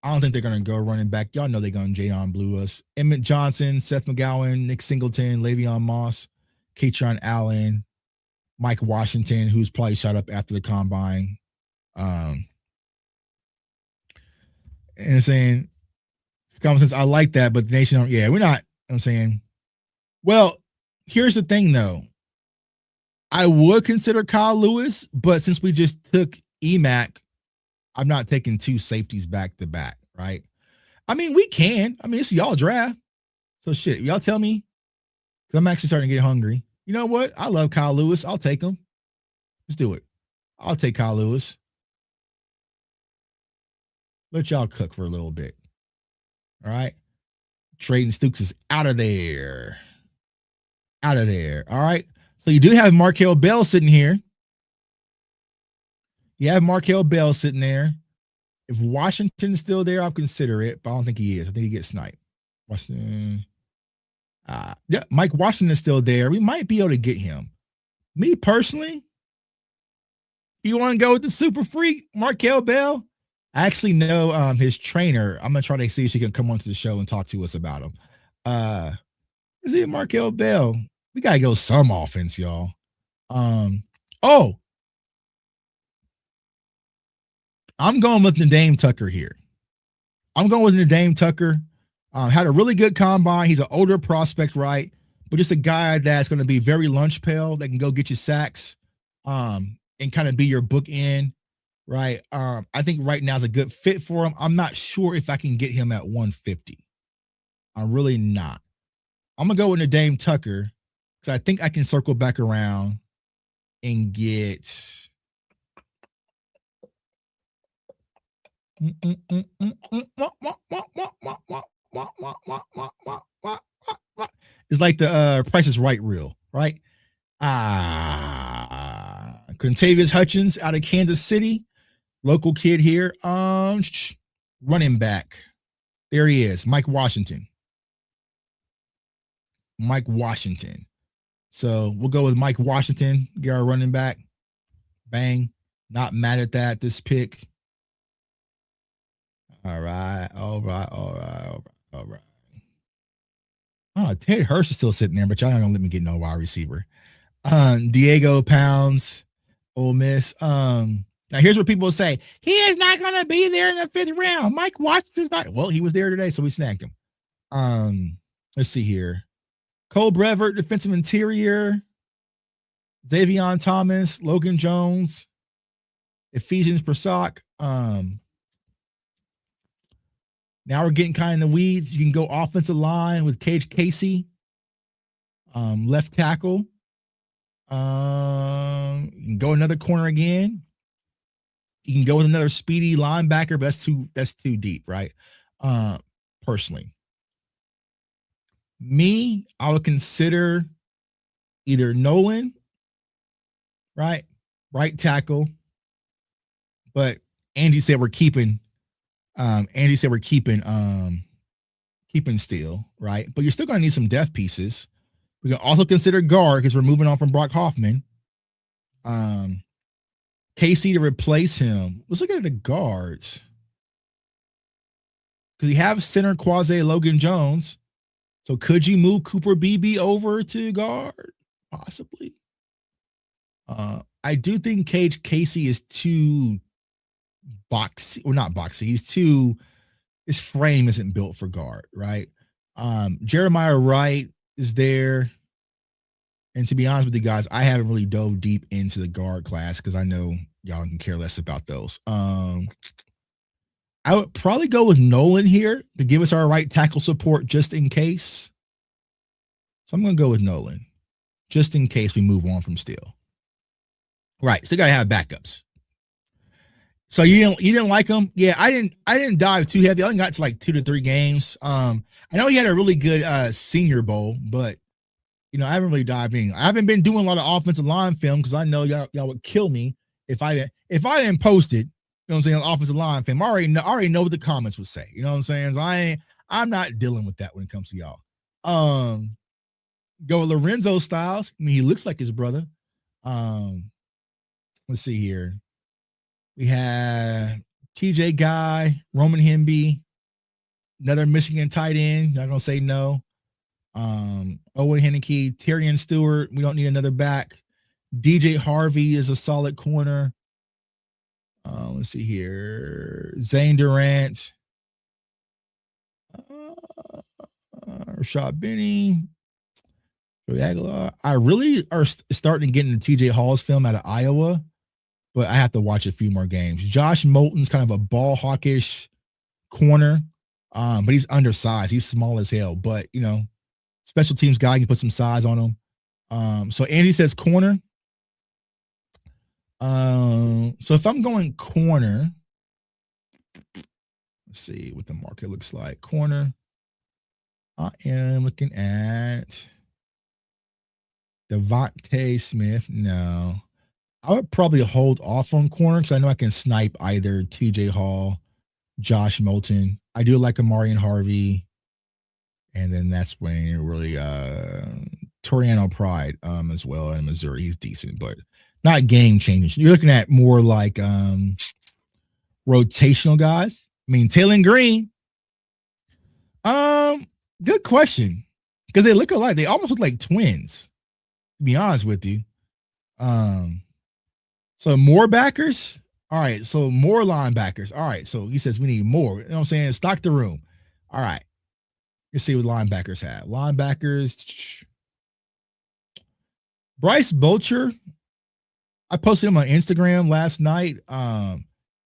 I don't think they're going to go running back. Y'all know they're going to Jadon Blue us. Emmett Johnson, Seth McGowan, Nick Singleton, Le'Veon Moss, Katron Allen, Mike Washington, who's probably shot up after the combine. And saying, it's common sense. I like that, but the nation, we're not. I'm saying, well, here's the thing, though. I would consider Kyle Lewis, but since we just took EMAC, I'm not taking 2 safeties back to back, right? I mean, we can. I mean, it's y'all draft. So shit, y'all tell me, because I'm actually starting to get hungry. You know what? I love Kyle Lewis. I'll take him. Let's do it. I'll take Kyle Lewis. Let y'all cook for a little bit. All right. Traden Stukes is out of there. All right. So you do have Markel Bell sitting here. You have Markel Bell sitting there. If Washington's still there, I'll consider it, but I don't think he is. I think he gets sniped. Washington. Yeah, Mike Washington is still there. We might be able to get him. Me personally, you want to go with the super freak, Markel Bell? I actually know his trainer. I'm gonna try to see if she can come onto the show and talk to us about him. Is it Markel Bell? We gotta go some offense, y'all. I'm going with Nadeem Tucker here. Had a really good combine. He's an older prospect, right? But just a guy that's going to be very lunch pail that can go get you sacks, and kind of be your bookend, right? I think right now is a good fit for him. I'm not sure if I can get him at 150. I'm really not. I'm gonna go with Nadeem Tucker because I think I can circle back around and get. It's like the Price is Right reel, right? Quintavious Hutchins out of Kansas City, local kid here. Running back. There he is, Mike Washington. So we'll go with Mike Washington, get our running back. Bang. Not mad at that, this pick. All right. Oh, Ted Hurst is still sitting there, but y'all not gonna let me get no wide receiver. Diego Pounds, Ole Miss. Now here's what people say: he is not gonna be there in the 5th round. Mike Washington's not. Well, he was there today, so we snagged him. Let's see here: Cole Brevert, defensive interior. Xavion Thomas, Logan Jones, Ephesians Persac. Now we're getting kind of in the weeds. You can go offensive line with Cage Casey, left tackle. You can go another corner again. You can go with another speedy linebacker, but that's too deep, right? Personally. Me, I would consider either Nolan, right tackle, but Andy said we're keeping Steele, right? But you're still going to need some depth pieces. We can also consider guard because we're moving on from Brock Hoffman. Casey to replace him. Let's look at the guards. Because you have center Quasi Logan Jones. So could you move Cooper Beebe over to guard? Possibly. I do think Cage Casey is too boxy, or not boxy. His frame isn't built for guard, right? Jeremiah Wright is there. And to be honest with you guys, I haven't really dove deep into the guard class because I know y'all can care less about those. I would probably go with Nolan here to give us our right tackle support just in case. So I'm going to go with Nolan just in case we move on from Steele. Right. Still got to have backups. So you didn't like him? Yeah, I didn't dive too heavy. I only got to like 2 to 3 games. I know he had a really good Senior Bowl, but I haven't really dived in. I haven't been doing a lot of offensive line film because I know y'all would kill me if I didn't post it. You know what I'm saying? Offensive line film. I already know what the comments would say. You know what I'm saying? So I'm not dealing with that when it comes to y'all. Go with Lorenzo Styles. I mean, he looks like his brother. Let's see here. We have TJ Guy, Roman Hemby, another Michigan tight end. Not gonna say no. Owen Henneke, Tyrion Stewart. We don't need another back. DJ Harvey is a solid corner. Let's see here. Zane Durant. Rashad Benny. Aguilar. I really are starting to get into TJ Hall's film out of Iowa, but I have to watch a few more games. Josh Moulton's kind of a ball hawkish corner, but he's undersized. He's small as hell, but special teams guy, you can put some size on him. So Andy says corner. So if I'm going corner, let's see what the market looks like. Corner. I am looking at Devontae Smith. No. I would probably hold off on corner because I know I can snipe either TJ Hall, Josh Moulton. I do like Amari and Harvey. And then that's when it really Toriano Pride as well in Missouri. He's decent, but not game changing. You're looking at more like rotational guys. I mean, Taylor Green. Good question. Because they look alike. They almost look like twins, to be honest with you. So more backers. All right. So more linebackers. All right. So he says we need more. You know what I'm saying? Stock the room. All right. Let's see what linebackers have. Linebackers. Bryce Boucher. I posted him on Instagram last night.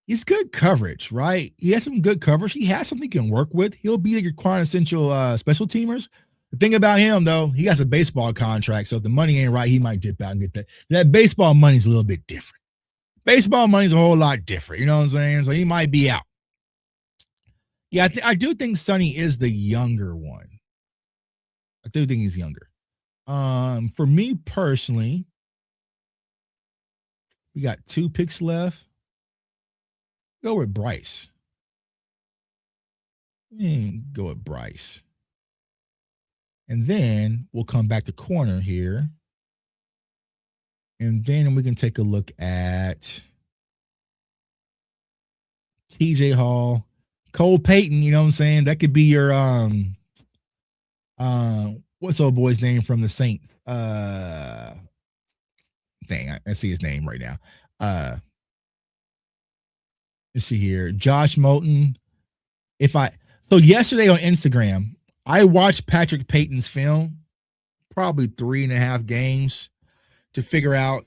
He's good coverage, right? He has some good coverage. He has something he can work with. He'll be your quintessential special teamers. The thing about him, though, he has a baseball contract, so if the money ain't right, he might dip out and get that. That baseball money's a little bit different. Baseball money's a whole lot different. You know what I'm saying? So he might be out. Yeah, I do think Sonny is the younger one. I do think he's younger. For me personally, we got 2 picks left. Go with Bryce. Go with Bryce. And then we'll come back to corner here. And then we can take a look at TJ Hall, Cole Payton, you know what I'm saying? That could be your what's old boy's name from the Saints? Dang, I see his name right now. Let's see here. Josh Moulton. So yesterday on Instagram, I watched Patrick Payton's film, probably 3.5 games to figure out.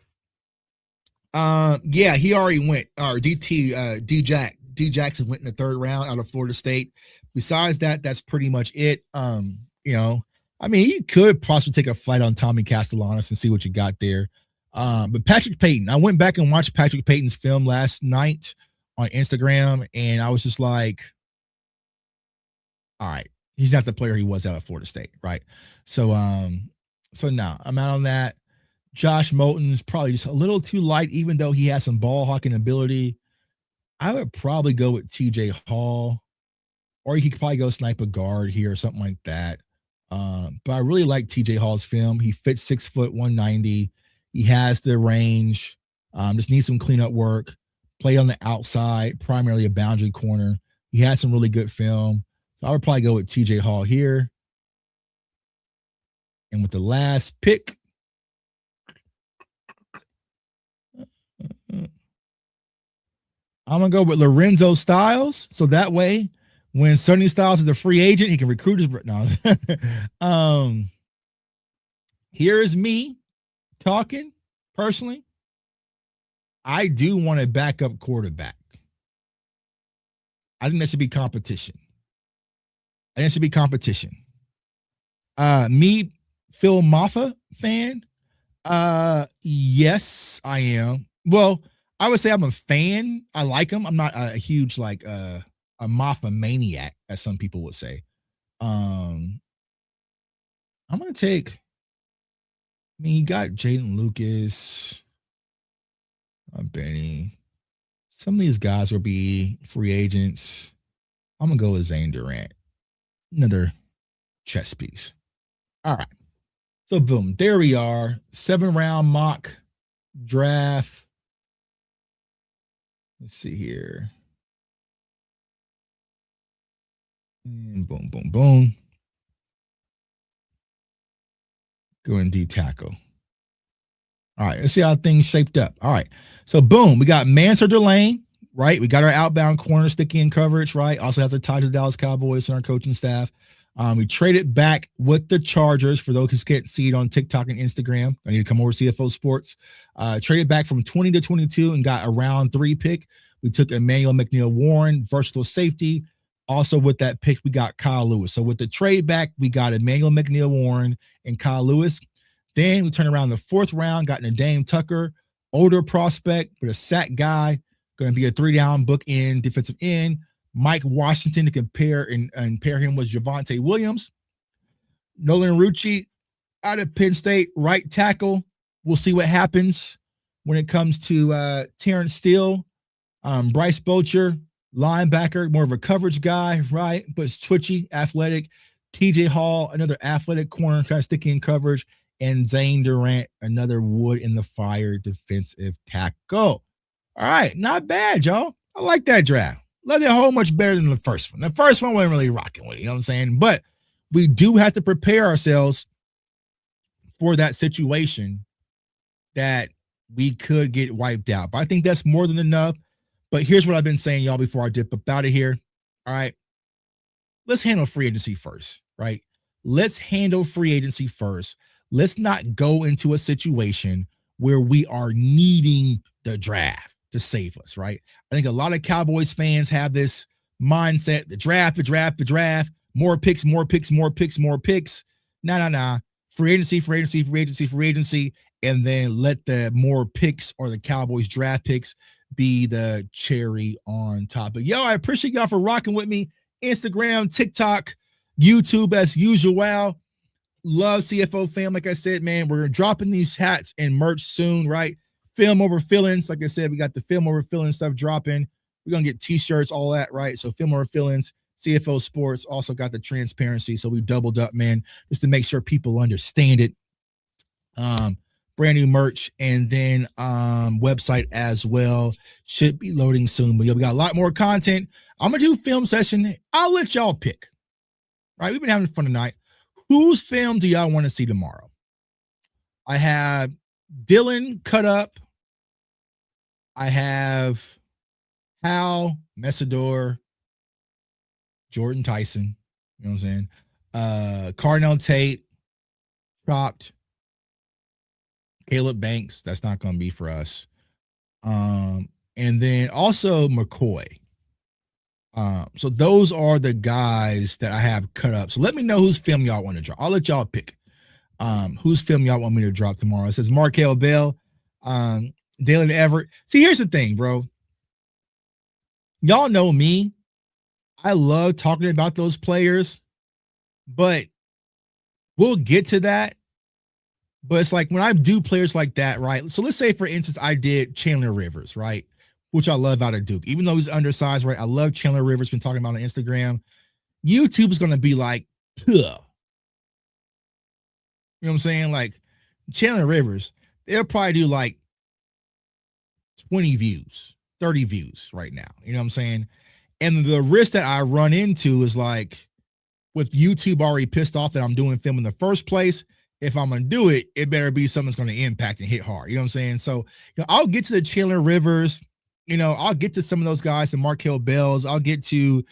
Yeah, he already went. Or D Jackson went in the 3rd round out of Florida State. Besides that, that's pretty much it. I mean, you could possibly take a flight on Tommy Castellanos and see what you got there. But Patrick Payton, I went back and watched Patrick Payton's film last night on Instagram, and I was just like, all right, he's not the player he was out of Florida State, right? So no, I'm out on that. Josh Moulton's probably just a little too light, even though he has some ball hawking ability. I would probably go with TJ Hall, or you could probably go snipe a guard here or something like that. But I really like TJ Hall's film. He fits 6 foot 190. He has the range. Just needs some cleanup work. Play on the outside, primarily a boundary corner. He had some really good film. So I would probably go with TJ Hall here. And with the last pick, I'm going to go with Lorenzo Styles. So that way, when Sonny Styles is a free agent, he can recruit his. No. Here is me talking personally. I do want a backup quarterback. I think that should be competition. I think it should be competition. Me, Phil Maffa fan. Yes, I am. Well, I would say I'm a fan. I like him. I'm not a huge like a Maffa maniac, as some people would say. Um, I'm gonna take. I mean, you got Jaden Lucas, Benny. Some of these guys will be free agents. I'm gonna go with Zane Durant. Another chess piece. All right. So boom, there we are. 7-round mock draft. Let's see here. And boom, boom, boom. Go and D tackle. All right, let's see how things shaped up. All right. So boom, we got Mansard Delane, right? We got our outbound corner sticky in coverage, right? Also has a tie to the Dallas Cowboys and our coaching staff. We traded back with the Chargers for those who can't see it on TikTok and Instagram. I need to come over to CFO Sports. Traded back from 20 to 22 and got a round 3 pick. We took Emmanuel McNeil-Warren, versatile safety. Also with that pick, we got Kyle Lewis. So with the trade back, we got Emmanuel McNeil-Warren and Kyle Lewis. Then we turned around the 4th round, got Nadeem Tucker, older prospect, but a sack guy, going to be a 3-down bookend defensive end. Mike Washington to compare and pair him with Javonte Williams. Nolan Rucci out of Penn State, right tackle. We'll see what happens when it comes to Terrence Steele. Bryce Bocher, linebacker, more of a coverage guy, right? But it's twitchy, athletic. TJ Hall, another athletic corner, kind of sticky in coverage. And Zane Durant, another wood in the fire defensive tackle. All right, not bad, y'all. I like that draft. Love it a whole much better than the first one. The first one wasn't really rocking with it, you know what I'm saying? But we do have to prepare ourselves for that situation that we could get wiped out. But I think that's more than enough. But here's what I've been saying, y'all, before I dip up out of here. All right. Let's handle free agency first, right? Let's handle free agency first. Let's not go into a situation where we are needing the draft to save us, right? I think a lot of Cowboys fans have this mindset, the draft, more picks. Nah. Free agency, and then let the more picks or the Cowboys draft picks be the cherry on top. But yo, I appreciate y'all for rocking with me. Instagram, TikTok, YouTube as usual. Love CFO fam. Like I said, man, we're dropping these hats and merch soon, right? Film over fillings. Like I said, we got the film over fillings stuff dropping. We're going to get t-shirts, all that, right? So film over fillings, CFO Sports also got the transparency. So we doubled up, man, just to make sure people understand it. Brand new merch and then website as well. Should be loading soon. But we got a lot more content. I'm going to do film session. I'll let y'all pick. Right? We've been having fun tonight. Whose film do y'all want to see tomorrow? I have Dylan cut up. I have Hal, Messador, Jordan Tyson. You know what I'm saying? Carnell Tate, chopped. Caleb Banks. That's not going to be for us. And then also McCoy. So those are the guys that I have cut up. So let me know whose film y'all want to drop. I'll let y'all pick whose film y'all want me to drop tomorrow. It says Markel Bell, Dalen Everett. See, here's the thing, bro. Y'all know me. I love talking about those players, but we'll get to that. But it's like when I do players like that, right? So let's say, for instance, I did Chandler Rivers, right? Which I love out of Duke. Even though he's undersized, right? I love Chandler Rivers. Been talking about on Instagram. YouTube is going to be like, ugh. You know what I'm saying? Like Chandler Rivers, they'll probably do like 20 views, 30 views right now. You know what I'm saying? And the risk that I run into is like, with YouTube already pissed off that I'm doing film in the first place, if I'm going to do it, it better be something that's going to impact and hit hard. You know what I'm saying? So, I'll get to the Chandler Rivers. I'll get to some of those guys, the Markel Bells. I'll get to,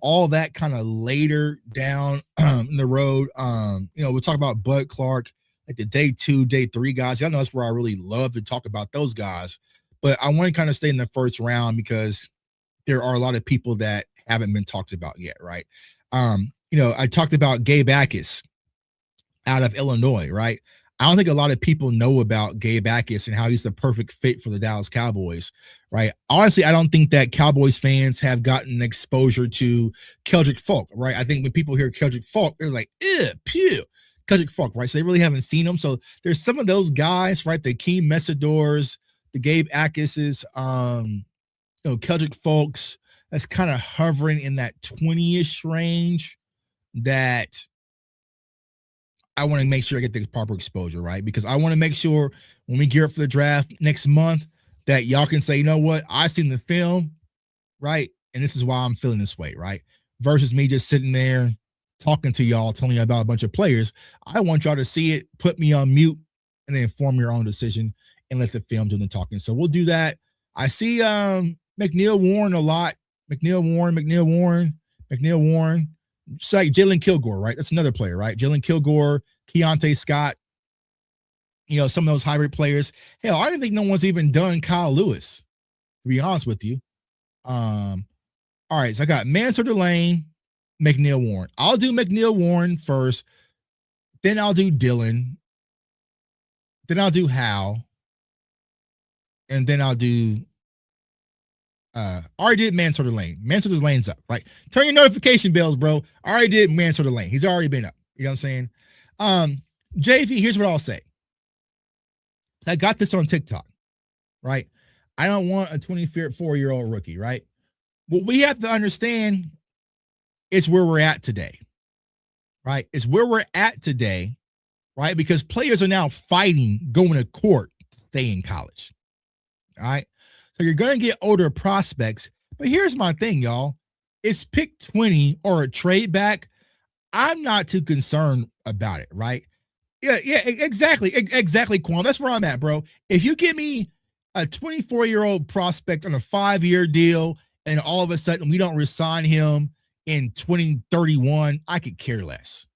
all that kind of later down in the road. We'll talk about Bud Clark, like the day 2, day 3 guys. Y'all know that's where I really love to talk about those guys. But I want to kind of stay in the first round because there are a lot of people that haven't been talked about yet, right? I talked about Gabe Akis out of Illinois, right? I don't think a lot of people know about Gabe Akis and how he's the perfect fit for the Dallas Cowboys, right? Honestly, I don't think that Cowboys fans have gotten exposure to Keldrick Falk, right? I think when people hear Keldrick Falk, they're like, ew, pew, Keldrick Falk, right? So they really haven't seen him. So there's some of those guys, right? The Keem Messidors, the Gabe Akises, Keldrick Falks, that's kind of hovering in that 20-ish range that I want to make sure I get the proper exposure, right? Because I want to make sure when we gear up for the draft next month that y'all can say, you know what, I seen the film, right? And this is why I'm feeling this way, right? Versus me just sitting there talking to y'all, telling you about a bunch of players. I want y'all to see it, put me on mute, and then form your own decision and let the film do the talking. So we'll do that. I see McNeil Warren a lot. McNeil Warren. It's like Jalen Kilgore, right? That's another player, right? Jalen Kilgore, Keontae Scott, some of those hybrid players. Hell, I didn't think no one's even done Kyle Lewis, to be honest with you. All right, so I got Mansour Lane, McNeil Warren. I'll do McNeil Warren first, then I'll do Dylan, then I'll do Hal, and then I'll do already did Mansour Lane. Mansour Lane's up, right? Turn your notification bells, bro. I already did Mansour Lane. He's already been up. You know what I'm saying? JV, here's what I'll say. I got this on TikTok, right? I don't want a 24-year-old rookie, right? What we have to understand is where we're at today, right? It's where we're at today, right? Because players are now fighting, going to court to stay in college, all right? So you're going to get older prospects. But here's my thing, y'all. It's pick 20 or a trade back. I'm not too concerned about it, right? Yeah, exactly, Quan. That's where I'm at, bro. If you give me a 24-year-old prospect on a 5-year deal and all of a sudden we don't resign him in 2031, I could care less.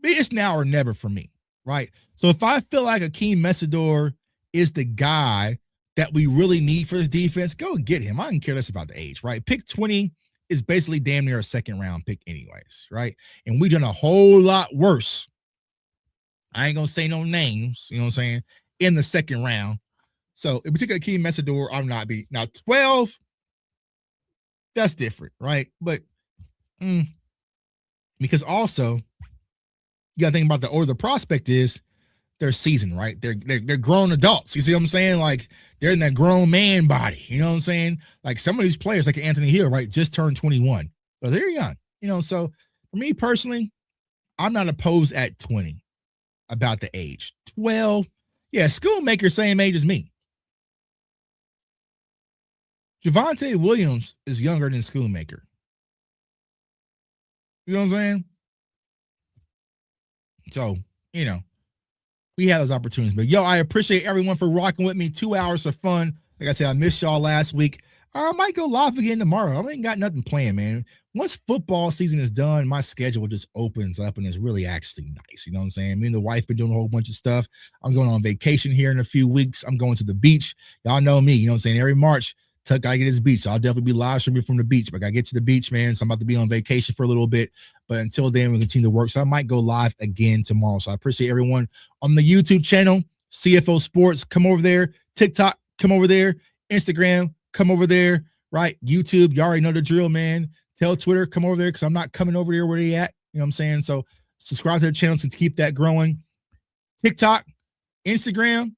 It's now or never for me, right? So if I feel like Akeem Messidor is the guy that we really need for this defense, go get him. I don't care less about the age, right? Pick 20 is basically damn near a second-round pick anyways, right? And we done a whole lot worse. I ain't going to say no names, you know what I'm saying, in the second round. So in particular, Akeem Messidor, I'm not beat. Now, 12, that's different, right? But because also, you got to think about the older the prospect is, their season, right? They're grown adults. You see what I'm saying? Like they're in that grown man body. You know what I'm saying? Like some of these players, like Anthony Hill, right, just turned 21. So they're young. So for me personally, I'm not opposed at 20 about the age. 12, yeah, Schoonmaker, same age as me. Javonte Williams is younger than Schoonmaker. You know what I'm saying? So, we have those opportunities. But, I appreciate everyone for rocking with me. 2 hours of fun. Like I said, I missed y'all last week. I might go live again tomorrow. I ain't got nothing planned, man. Once football season is done, my schedule just opens up and it's really actually nice. You know what I'm saying? Me and the wife been doing a whole bunch of stuff. I'm going on vacation here in a few weeks. I'm going to the beach. Y'all know me. You know what I'm saying? Every March, Tuck gotta get his beach. So I'll definitely be live streaming from the beach. But I gotta get to the beach, man. So I'm about to be on vacation for a little bit. But until then, we'll continue to work. So I might go live again tomorrow. So I appreciate everyone on the YouTube channel, CFO Sports. Come over there. TikTok, come over there. Instagram, come over there. Right? YouTube, you already know the drill, man. Tell Twitter, come over there because I'm not coming over there where they at. You know what I'm saying? So subscribe to the channel to keep that growing. TikTok, Instagram,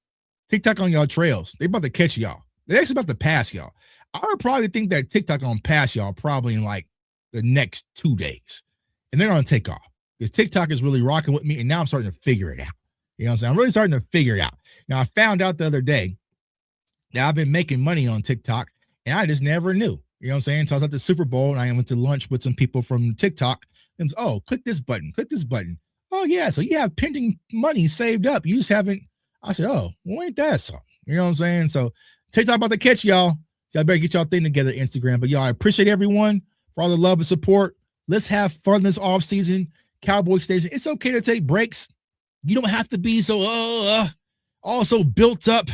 TikTok on y'all trails. They about to catch y'all. They're actually about to pass y'all. I would probably think that TikTok gonna pass y'all probably in like the next 2 days. And they're gonna take off. Because TikTok is really rocking with me, and now I'm starting to figure it out. You know what I'm saying? I'm really starting to figure it out. Now, I found out the other day that I've been making money on TikTok, and I just never knew. You know what I'm saying? So I was at the Super Bowl, and I went to lunch with some people from TikTok. And click this button. Click this button. Oh, yeah. So you have pending money saved up. You just haven't. I said, well, ain't that something? You know what I'm saying? So TikTok about to catch y'all. So I better get y'all thing together, Instagram. But y'all, I appreciate everyone for all the love and support. Let's have fun this offseason. Cowboy Station. It's okay to take breaks. You don't have to be so also built up,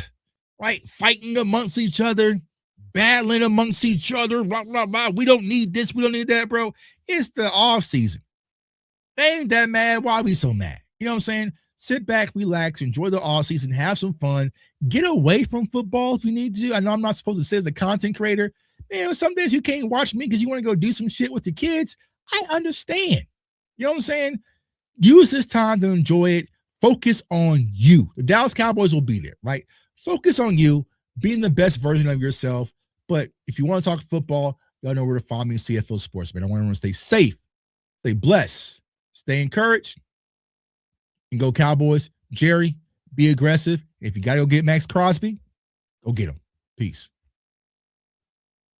right? Fighting amongst each other. battling amongst each other. Blah, blah, blah. We don't need this. We don't need that, bro. It's the offseason. They ain't that mad. Why be so mad? You know what I'm saying? Sit back, relax, enjoy the offseason, have some fun, get away from football if you need to. I know I'm not supposed to say as a content creator, man, some days you can't watch me because you want to go do some shit with the kids. I understand. You know what I'm saying? Use this time to enjoy it. Focus on you. The Dallas Cowboys will be there, right? Focus on you, being the best version of yourself. But if you want to talk football, y'all know where to find me in CFL Sports, man. I want everyone to stay safe, stay blessed, stay encouraged, and go Cowboys. Jerry, be aggressive. If you got to go get Maxx Crosby, go get him. Peace.